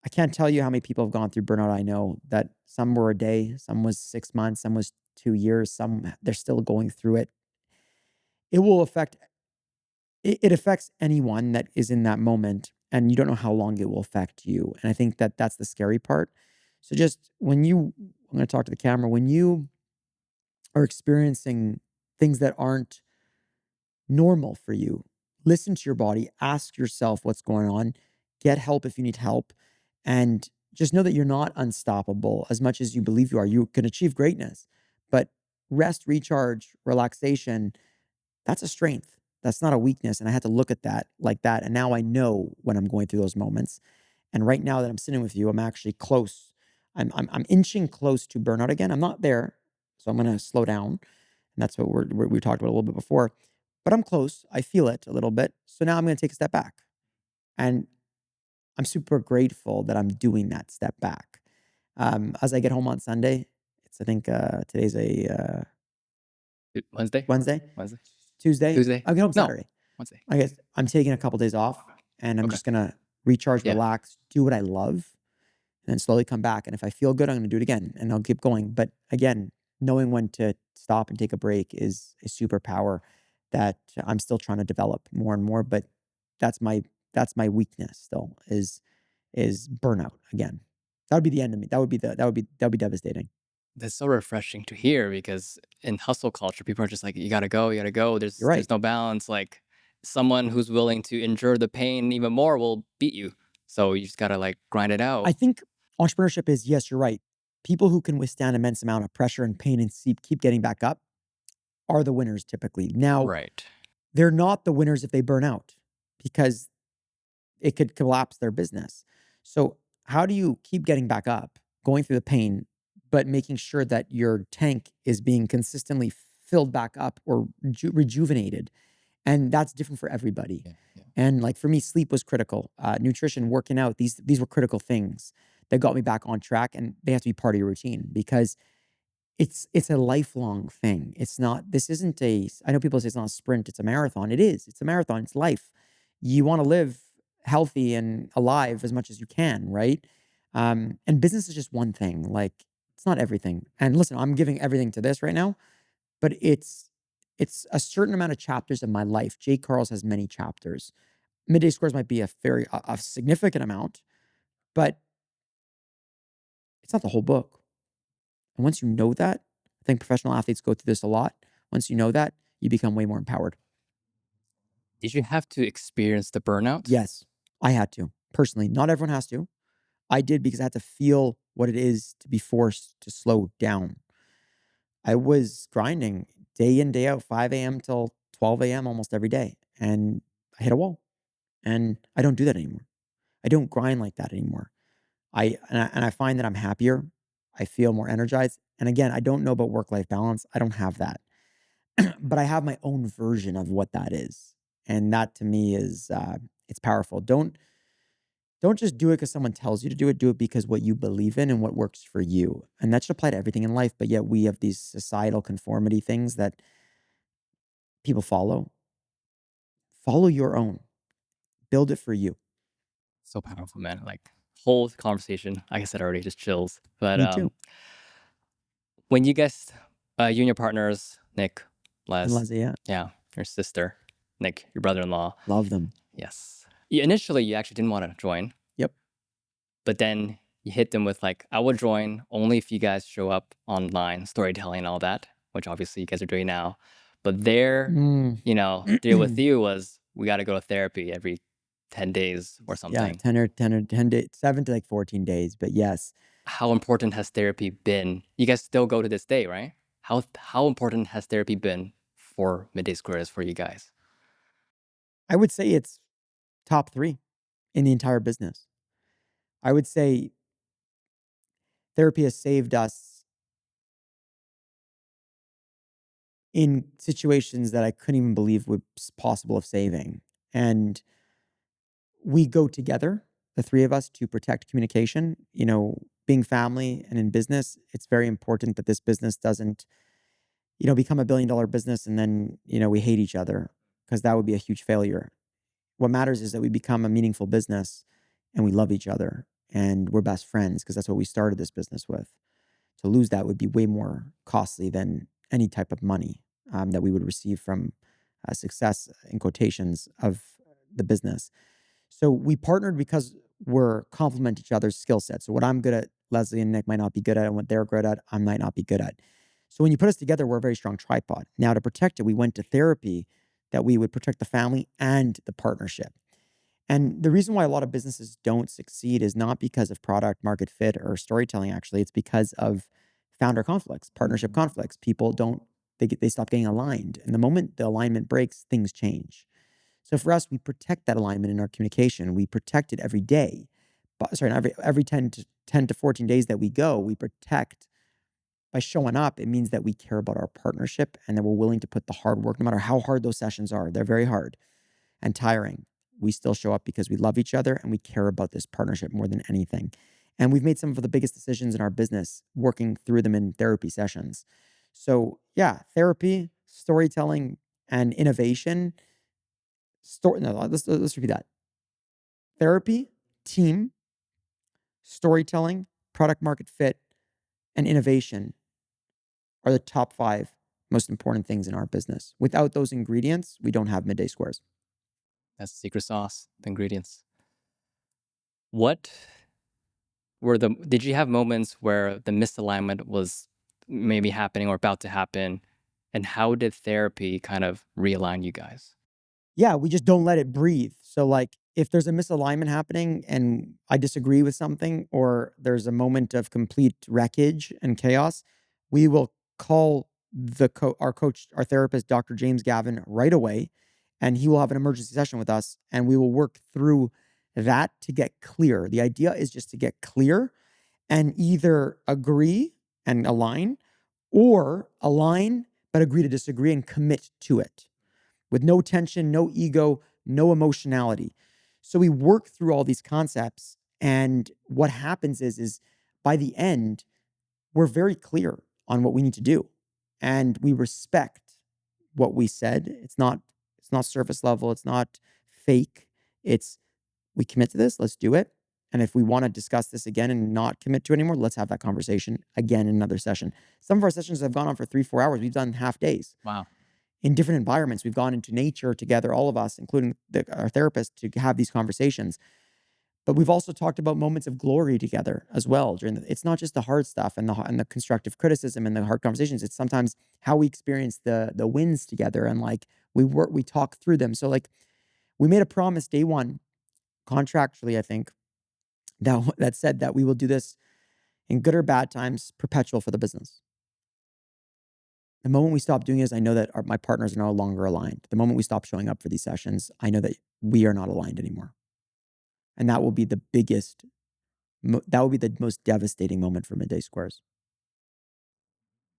I can't tell you how many people have gone through burnout. I know that some were a day, some was 6 months, some was 2 years, some they're still going through it. It will affect it affects anyone that is in that moment, and you don't know how long it will affect you. And I think that that's the scary part. So just when you I'm going to talk to the camera, when you are experiencing things that aren't normal for you, listen to your body, ask yourself what's going on, get help if you need help, and just know that you're not unstoppable as much as you believe you are. You can achieve greatness, but rest, recharge, relaxation, that's a strength. That's not a weakness. And I had to look at that like that. And now I know when I'm going through those moments. And right now that I'm sitting with you, I'm actually close. I'm inching close to burnout again. I'm not there, so I'm going to slow down. And that's what we talked about a little bit before. But I'm close. I feel it a little bit. So now I'm going to take a step back, and I'm super grateful that I'm doing that step back. As I get home on Sunday, it's I think today's a Wednesday? Wednesday, Wednesday? Tuesday. Tuesday? I get home No, Saturday. Wednesday. I guess I'm taking a couple days off, and I'm Okay. just gonna recharge, Yeah. relax, do what I love, and then slowly come back. And if I feel good, I'm gonna do it again, and I'll keep going. But again, knowing when to stop and take a break is a superpower that I'm still trying to develop more and more. But that's my that's my weakness still is burnout again. That would be the end of me. That would be devastating. That's so refreshing to hear because in hustle culture, people are just like, you gotta go, you gotta go. You're There's right. no balance. Like someone who's willing to endure the pain even more will beat you. So you just gotta like grind it I out. think entrepreneurship is, yes, you're right. People who can withstand immense amount of pressure and pain and keep getting back up are the winners typically. Now, Right. they're not the winners if they burn out because it could collapse their business. So, how do you keep getting back up, going through the pain, but making sure that your tank is being consistently filled back up or rejuvenated? And that's different for everybody. Yeah. Yeah. And like for me, sleep was critical. Nutrition, working out, these were critical things that got me back on track, and they have to be part of your routine because it's a lifelong thing. It's not this isn't a I know people say it's not a sprint, it's a marathon. It is. It's a marathon, it's life. You wanna live healthy and alive as much as you can, right? And business is just one thing, like, it's not everything. And listen, I'm giving everything to this right now, but it's a certain amount of chapters of my life. J. Karls has many chapters. Midday Squares might be a significant amount, but it's not the whole book. And once you know that, I think professional athletes go through this a lot. Once you know that, you become way more empowered. Did you have to experience the burnout? Yes, I had to personally. Not everyone has to. I did because I had to feel what it is to be forced to slow down. I was grinding day in, day out, 5 a.m. till 12 a.m. almost every day. And I hit a wall. And I don't do that anymore. I don't grind like that anymore. I find that I'm happier. I feel more energized. And again, I don't know about work-life balance. I don't have that. But I have my own version of what that is. And that to me is it's powerful. Don't just do it because someone tells you to do it. Do it because what you believe in and what works for you. And that should apply to everything in life. But yet we have these societal conformity things that people follow. Follow your own. Build it for you. So powerful, man. Like whole conversation, like I said already, just chills. But Me too. when you guys, you and your partners, Nick, And Les, Leslie, yeah. yeah, your sister, Nick, your brother-in-law, Love them. yes. Initially, you actually didn't want to join, Yep. but then you hit them with like, I will join only if you guys show up online, storytelling and all that, which obviously you guys are doing now. But their, Mm. deal with you was we got to go to therapy every 10 days or Yeah, something. 10 days, 7 to like 14 days. But yes, How important has therapy been? You guys still go to this day, right? How important has therapy been for Midday Squares for you guys? I would say it's top 3 in the entire business. I would say therapy has saved us in situations that I couldn't even believe was possible of saving. And we go together, the three of us, to protect communication. Being family and in business, it's very important that this business doesn't, become $1 billion business and then, we hate each other, because that would be a huge failure. What matters is that we become a meaningful business and we love each other and we're best friends, because that's what we started this business with. To lose that would be way more costly than any type of money that we would receive from success, in quotations, of the business. So we partnered because we're complement each other's skill sets. So what I'm good at, Leslie and Nick might not be good at, and what they're good at, I might not be good at. So when you put us together, we're a very strong tripod. Now, to protect it, we went to therapy, that we would protect the family and the partnership. And the reason why a lot of businesses don't succeed is not because of product market fit or storytelling. Actually, it's because of founder conflicts, partnership conflicts. People don't, they stop getting aligned. And the moment the alignment breaks, things change. So for us, we protect that alignment in our communication. We protect it every day. But sorry, not every 10 to 14 days that we go, we protect by showing up. It means that we care about our partnership and that we're willing to put the hard work, no matter how hard those sessions are. They're very hard and tiring. We still show up because we love each other and we care about this partnership more than anything. And we've made some of the biggest decisions in our business working through them in therapy sessions. So yeah, therapy, storytelling, and innovation. No, let's repeat that. Therapy, team, storytelling, product market fit, and innovation are the top 5 most important things in our business. Without those ingredients, we don't have Midday Squares. That's the secret sauce, the ingredients. What did you have moments where the misalignment was maybe happening or about to happen? And how did therapy kind of realign you guys? Yeah, we just don't let it breathe. So, like, if there's a misalignment happening and I disagree with something, or there's a moment of complete wreckage and chaos, we will call our coach, our therapist, Dr. James Gavin, right away, and he will have an emergency session with us, and we will work through that to get clear. The idea is just to get clear and either agree and align, or align but agree to disagree and commit to it with no tension, no ego, no emotionality. So we work through all these concepts, and what happens is by the end, we're very clear on what we need to do, and we respect what we said. It's not surface level. It's not fake. It's, we commit to this. Let's do it. And if we want to discuss this again and not commit to it anymore, let's have that conversation again in another session. Some of our sessions have gone on for 3-4 hours. We've done half days Wow. in different environments. We've gone into nature together, all of us, including our therapist, to have these conversations. But we've also talked about moments of glory together as well. It's not just the hard stuff and the constructive criticism and the hard conversations. It's sometimes how we experience the wins together, and like we talk through them. So like, we made a promise day one, contractually, I think, that said that we will do this in good or bad times, perpetual for the business. The moment we stop doing this, I know that my partners are no longer aligned. The moment we stop showing up for these sessions, I know that we are not aligned anymore. And that will be the biggest, that will be the most devastating moment for Midday Squares.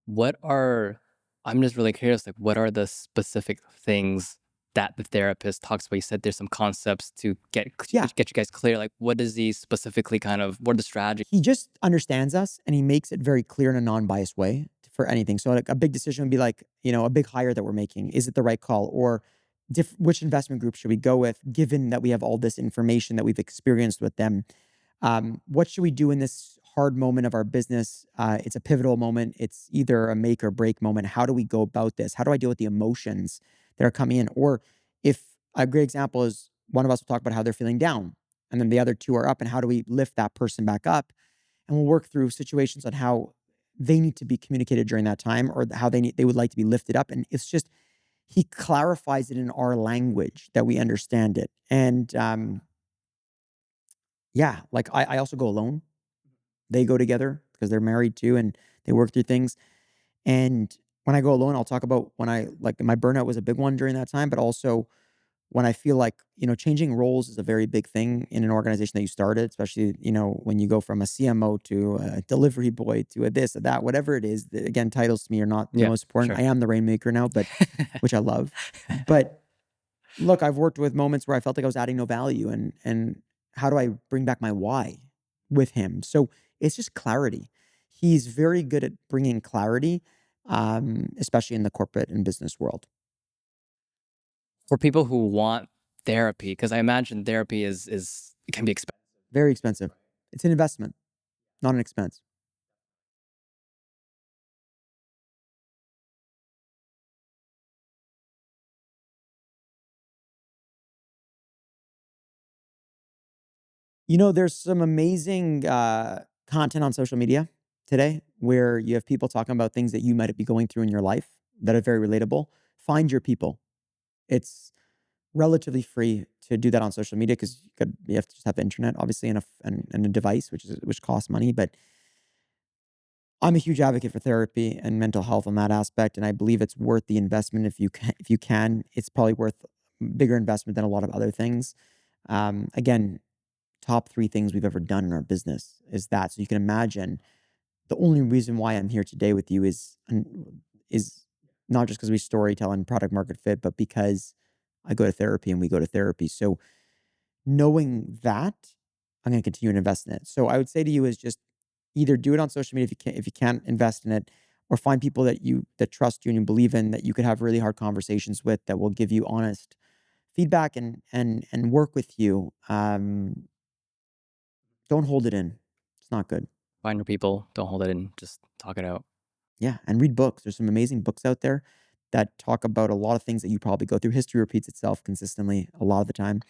What are I'm just really curious, like what are the specific things that the therapist talks about? You said there's some concepts to Yeah, get you guys clear. Like what does he specifically what are the strategy? he just understands us and he makes it very clear in a non-biased way for anything. So like a big decision would be like, a big hire that we're making. Is it the right call? Or which investment group should we go with, given that we have all this information that we've experienced with them? What should we do in this hard moment of our business? It's a pivotal moment. It's either a make or break moment. How do we go about this? How do I deal with the emotions that are coming in? Or if a great example is, one of us will talk about how they're feeling down, and then the other two are up, and how do we lift that person back up? And we'll work through situations on how they need to be communicated during that time, or how they would like to be lifted up. And it's just, he clarifies it in our language that we understand it. And yeah, like I also go alone. They go together because they're married too, and they work through things. And when I go alone, I'll talk about when my burnout was a big one during that time, but also when I feel like, changing roles is a very big thing in an organization that you started, especially, when you go from a CMO to a delivery boy to a this or that, whatever it is. Again, titles to me are not the Yeah, most important. sure. I am the Rainmaker now, but which I love. But look, I've worked with moments where I felt like I was adding no value, and how do I bring back my why with him? So it's just clarity. He's very good at bringing clarity, especially in the corporate and business world. For people who want therapy, because I imagine therapy is it can be expensive. Very expensive. It's an investment, not an expense. There's some amazing content on social media today where you have people talking about things that you might be going through in your life that are very relatable. Find your people. It's relatively free to do that on social media because you have to just have internet, obviously, and a device, which costs money. But I'm a huge advocate for therapy and mental health on that aspect, and I believe it's worth the investment if you can. If you can, it's probably worth bigger investment than a lot of other things. Again, top three things we've ever done in our business is that. So you can imagine the only reason why I'm here today with you is not just because we storytell and product market fit, but because I go to therapy and we go to therapy. So knowing that, I'm going to continue to invest in it. So I would say to you is just either do it on social media if you can't invest in it, or find people that trust you and you believe in, that you could have really hard conversations with, that will give you honest feedback and work with you. Don't hold it in. It's not good. Find your people, don't hold it in, just talk it out. Yeah, and read books. There's some amazing books out there that talk about a lot of things that you probably go through. History repeats itself consistently a lot of the time.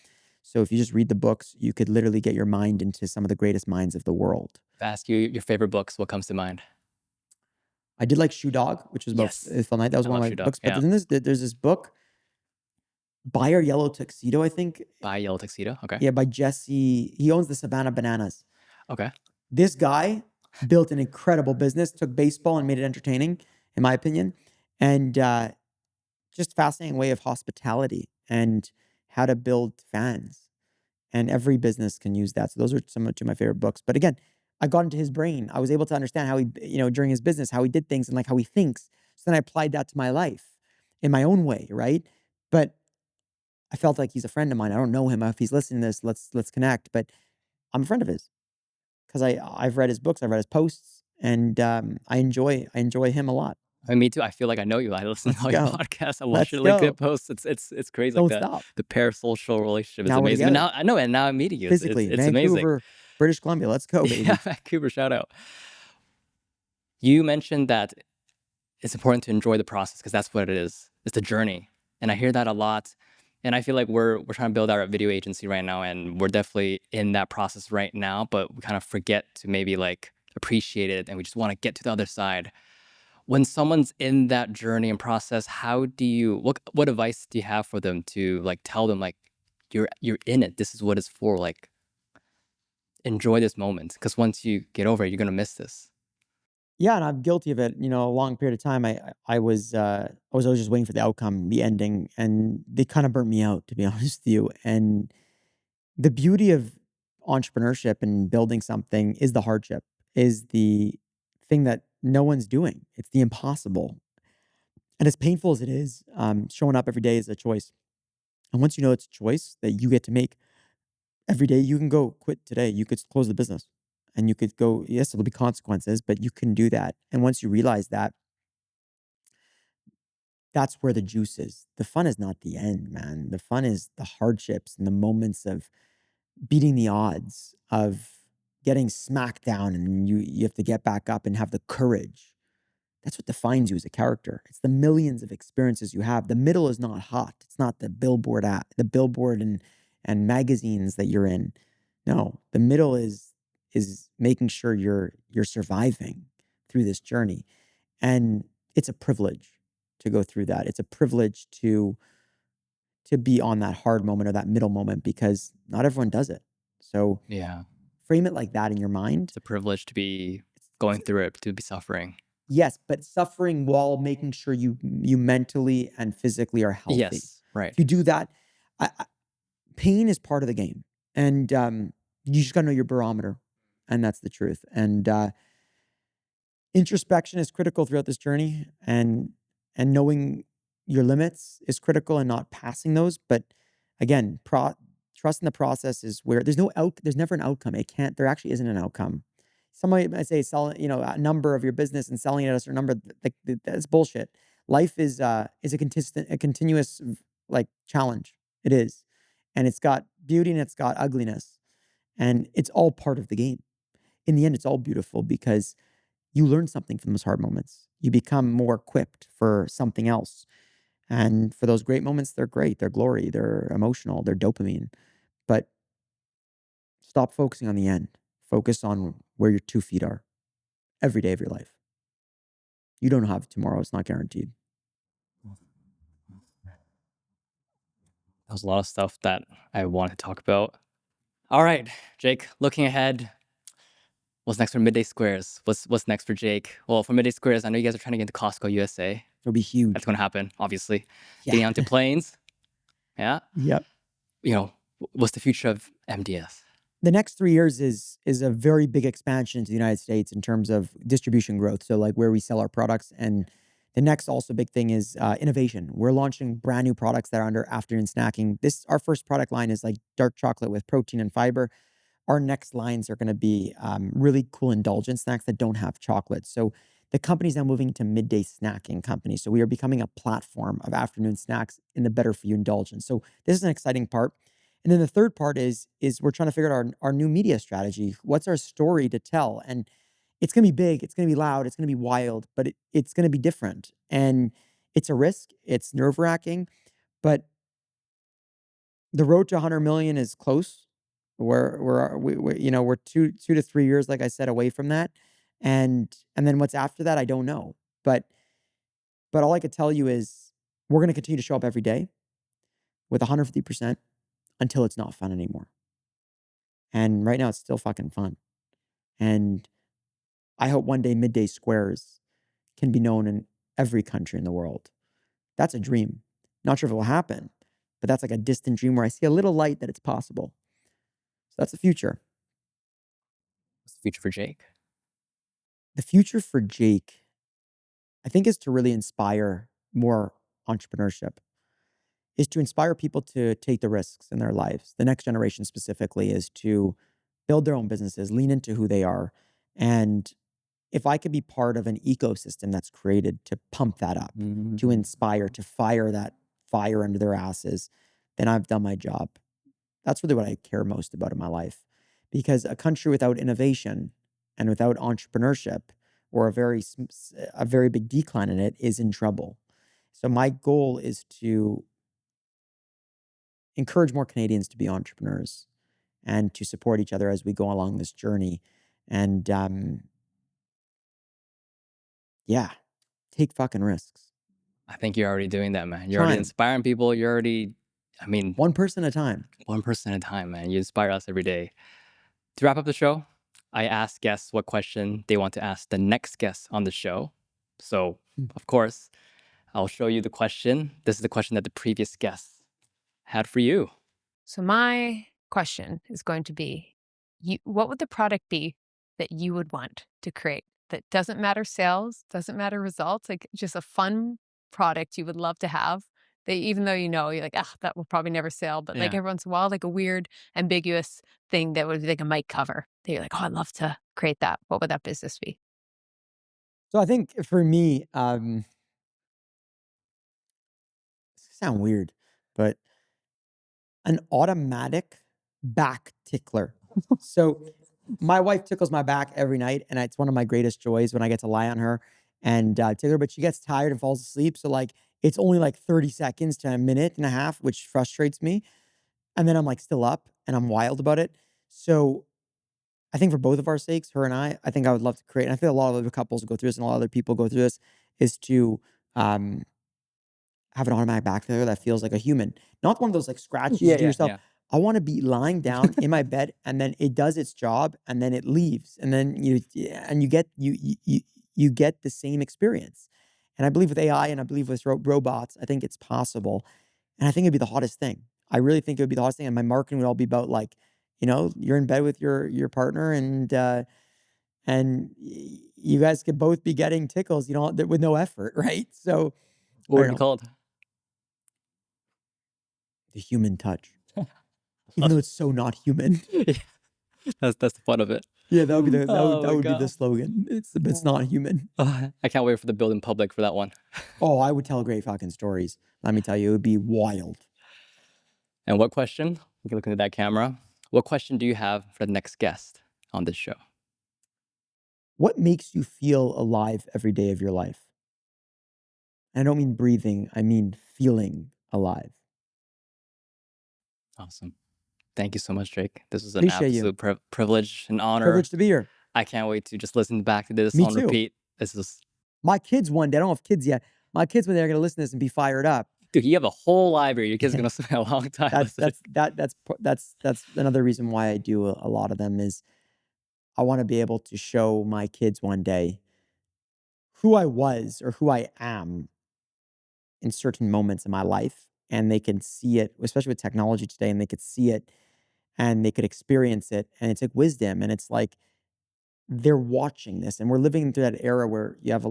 So if you just read the books, you could literally get your mind into some of the greatest minds of the world. If I ask you your favorite books, what comes to mind? I did like Shoe Dog, which was about Yes. Phil Knight. That was I one of love my Shoe Dog. books. But Yeah. there's this book, Buy Your Yellow Tuxedo, I think. Buy Yellow Tuxedo. Okay. Yeah, by Jesse. He owns the Savannah Bananas. Okay. This guy built an incredible business, took baseball and made it entertaining, in my opinion. And just fascinating way of hospitality and how to build fans. And every business can use that. So those are some of two of my favorite books. But again, I got into his brain. I was able to understand how he, during his business, how he did things and like how he thinks. So then I applied that to my life in my own way, right? But I felt like he's a friend of mine. I don't know him. If he's listening to this, let's connect. But I'm a friend of his because I've read his books, I've read his posts, and I enjoy him a lot. Me too. I feel like I know you. I listen to Let's all your go. podcasts. I watch Let's your LinkedIn go. posts. It's crazy. Like Don't stop. the parasocial relationship is Now we're amazing. But together now I know, and now I'm meeting you. physically. It's amazing. Vancouver, British Columbia. Let's go, Yeah, baby. Vancouver shout out. You mentioned that it's important to enjoy the process because that's what it is. It's the journey. And I hear that a lot. And I feel like we're trying to build our video agency right now, and we're definitely in that process right now, but we kind of forget to maybe like appreciate it, and we just want to get to the other side. When someone's in that journey and process, how do you what advice do you have for them to like tell them like you're in it. This is what it's for. Like enjoy this moment because once you get over it, you're gonna miss this. Yeah, and I'm guilty of it. A long period of time, I was always just waiting for the outcome, the ending, and they kind of burnt me out, to be honest with you. And the beauty of entrepreneurship and building something is the hardship, is the thing that no one's doing. It's the impossible, and as painful as it is, showing up every day is a choice. And once you know it's a choice that you get to make every day, you can go quit today. You could close the business, and you could go. Yes, there'll be consequences, but you can do that. And once you realize that, that's where the juice is. The fun is not the end, man. The fun is the hardships and the moments of beating the odds, of getting smacked down, and you have to get back up and have the courage. That's what defines you as a character. It's the millions of experiences you have. The middle is not hot. It's not the billboard and magazines that you're in. No, the middle is making sure you're surviving through this journey. And it's a privilege to go through that. It's a privilege to be on that hard moment or that middle moment because not everyone does it. So Yeah. frame it like that in your mind. It's a privilege to be It's going through it, to be suffering. Yes, but suffering while making sure you mentally and physically are healthy. Yes, right. If you do that, I pain is part of the game, and you just gotta know your barometer, and that's the truth. And introspection is critical throughout this journey, and knowing your limits is critical and not passing those. But again, trust in the process is where there's never an outcome. It can't. There actually isn't an outcome. Somebody might say selling, a number of your business and selling it at a certain number. That's bullshit. Life is a continuous like challenge. It is, and it's got beauty and it's got ugliness, and it's all part of the game. In the end, it's all beautiful because you learn something from those hard moments. You become more equipped for something else. And for those great moments, they're great. They're glory. They're emotional. They're dopamine. But stop focusing on the end. Focus on where your 2 feet are every day of your life. You don't have tomorrow. It's not guaranteed. That was a lot of stuff that I want to talk about. All right, Jake, looking ahead, what's next for Midday Squares? What's next for Jake? Well, for Midday Squares, I know you guys are trying to get into Costco USA. It'll be huge. That's going to happen, obviously. Yeah. Getting onto planes. Yeah. Yep. What's the future of MDS? The next 3 years is a very big expansion into the United States in terms of distribution growth. So like where we sell our products. And the next also big thing is innovation. We're launching brand new products that are under afternoon snacking. Our first product line is like dark chocolate with protein and fiber. Our next lines are going to be really cool indulgent snacks that don't have chocolate. So the company's now moving to midday snacking company. So we are becoming a platform of afternoon snacks in the better for you indulgence. So this is an exciting part. And then the third part is we're trying to figure out our new media strategy. What's our story to tell? And it's going to be big. It's going to be loud. It's going to be wild, but it's going to be different. And it's a risk. It's nerve wracking, but the road to 100 million is close. We're 2 to 3 years, like I said, away from that. And then what's after that, I don't know. But all I could tell you is we're going to continue to show up every day with 150% until it's not fun anymore. And right now it's still fucking fun. And I hope one day Midday Squares can be known in every country in the world. That's a dream. Not sure if it will happen, but that's like a distant dream where I see a little light that it's possible. So that's the future. What's the future for Jake? The future for Jake, I think, is to really inspire more entrepreneurship, is to inspire people to take the risks in their lives. The next generation specifically is to build their own businesses, lean into who they are. And if I could be part of an ecosystem that's created to pump that up, to inspire, to fire that fire under their asses, then I've done my job. That's really what I care most about in my life. Because a country without innovation and without entrepreneurship, or a very big decline in it, is in trouble. So my goal is to encourage more Canadians to be entrepreneurs and to support each other as we go along this journey. And take fucking risks. I think you're already doing that, man. You're already inspiring people. One person at a time. One person at a time, man. You inspire us every day. To wrap up the show, I ask guests what question they want to ask the next guest on the show. So, of course, I'll show you the question. This is the question that the previous guest had for you. So my question is going to be, what would the product be that you would want to create that doesn't matter sales, doesn't matter results, like just a fun product you would love to have that even though you're like, that will probably never sell, but like every once in a while, like a weird, ambiguous thing that would be like a mic cover that you're like, I'd love to create that. What would that business be? So I think for me, it's gonna sound weird, but an automatic back tickler. So my wife tickles my back every night, and it's one of my greatest joys when I get to lie on her and tickle her, but she gets tired and falls asleep. So like, it's only like 30 seconds to a minute and a half, which frustrates me. And then I'm like still up and I'm wild about it. So I think for both of our sakes, her and I think I would love to create, and I feel a lot of other couples go through this and a lot of other people go through this, is to have an automatic back there that feels like a human. Not one of those like scratches you do yourself. Yeah. I want to be lying down in my bed and then it does its job and then it leaves. And then you get the same experience. And I believe with AI and I believe with robots, I think it's possible. And I think it'd be the hottest thing. I really think it would be the hardest thing, and my marketing would all be about like, you're in bed with your partner, and you guys could both be getting tickles, with no effort, right? So What I would don't it be know, called? the human touch, even though it's so not human. Yeah, that's the fun of it. Yeah, that would be the that would Oh that my would be the god. slogan. It's not human. I can't wait for the build in public for that one. Oh, I would tell great fucking stories. Let me tell you, it would be wild. And what question? We can look into that camera. What question do you have for the next guest on this show? What makes you feel alive every day of your life? I don't mean breathing, I mean feeling alive. Awesome. Thank you so much, Drake. This was an Appreciate you. absolute privilege and honor. Privileged to be here. I can't wait to just listen back to this Me on too. repeat. This is, My kids one day, I don't have kids yet. My kids one day are gonna listen to this and be fired up. dude, you have a whole library. Your kid's gonna spend a long time That's listening. that's another reason why I do a lot of them is I want to be able to show my kids one day who I was or who I am in certain moments in my life, and they can see it, especially with technology today, and they could see it and they could experience it, and it's like wisdom, and it's like they're watching this, and we're living through that era where you have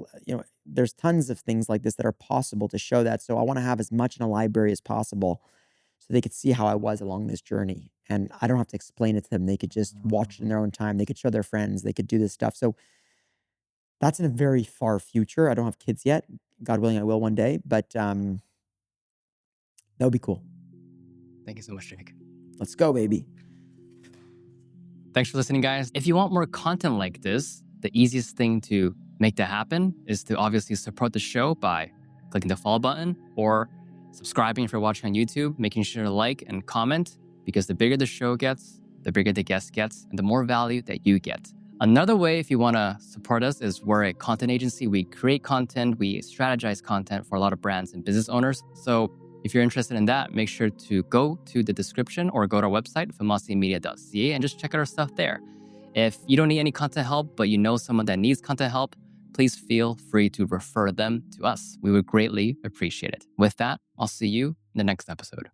there's tons of things like this that are possible to show that. So I want to have as much in a library as possible so they could see how I was along this journey, and I don't have to explain it to them. They could just watch it in their own time. They could show their friends. They could do this stuff. So that's in a very far future. I don't have kids yet. God willing, I will one day, but that would be cool. Thank you so much, Drake. Let's go, baby. Thanks for listening, guys. If you want more content like this, the easiest thing to make that happen is to obviously support the show by clicking the follow button or subscribing if you're watching on YouTube, making sure to like and comment, because the bigger the show gets, the bigger the guest gets, and the more value that you get. Another way, if you want to support us, is we're a content agency. We create content, we strategize content for a lot of brands and business owners. So if you're interested in that, make sure to go to the description or go to our website, famositymedia.ca, and just check out our stuff there. If you don't need any content help, but you know someone that needs content help, please feel free to refer them to us. We would greatly appreciate it. With that, I'll see you in the next episode.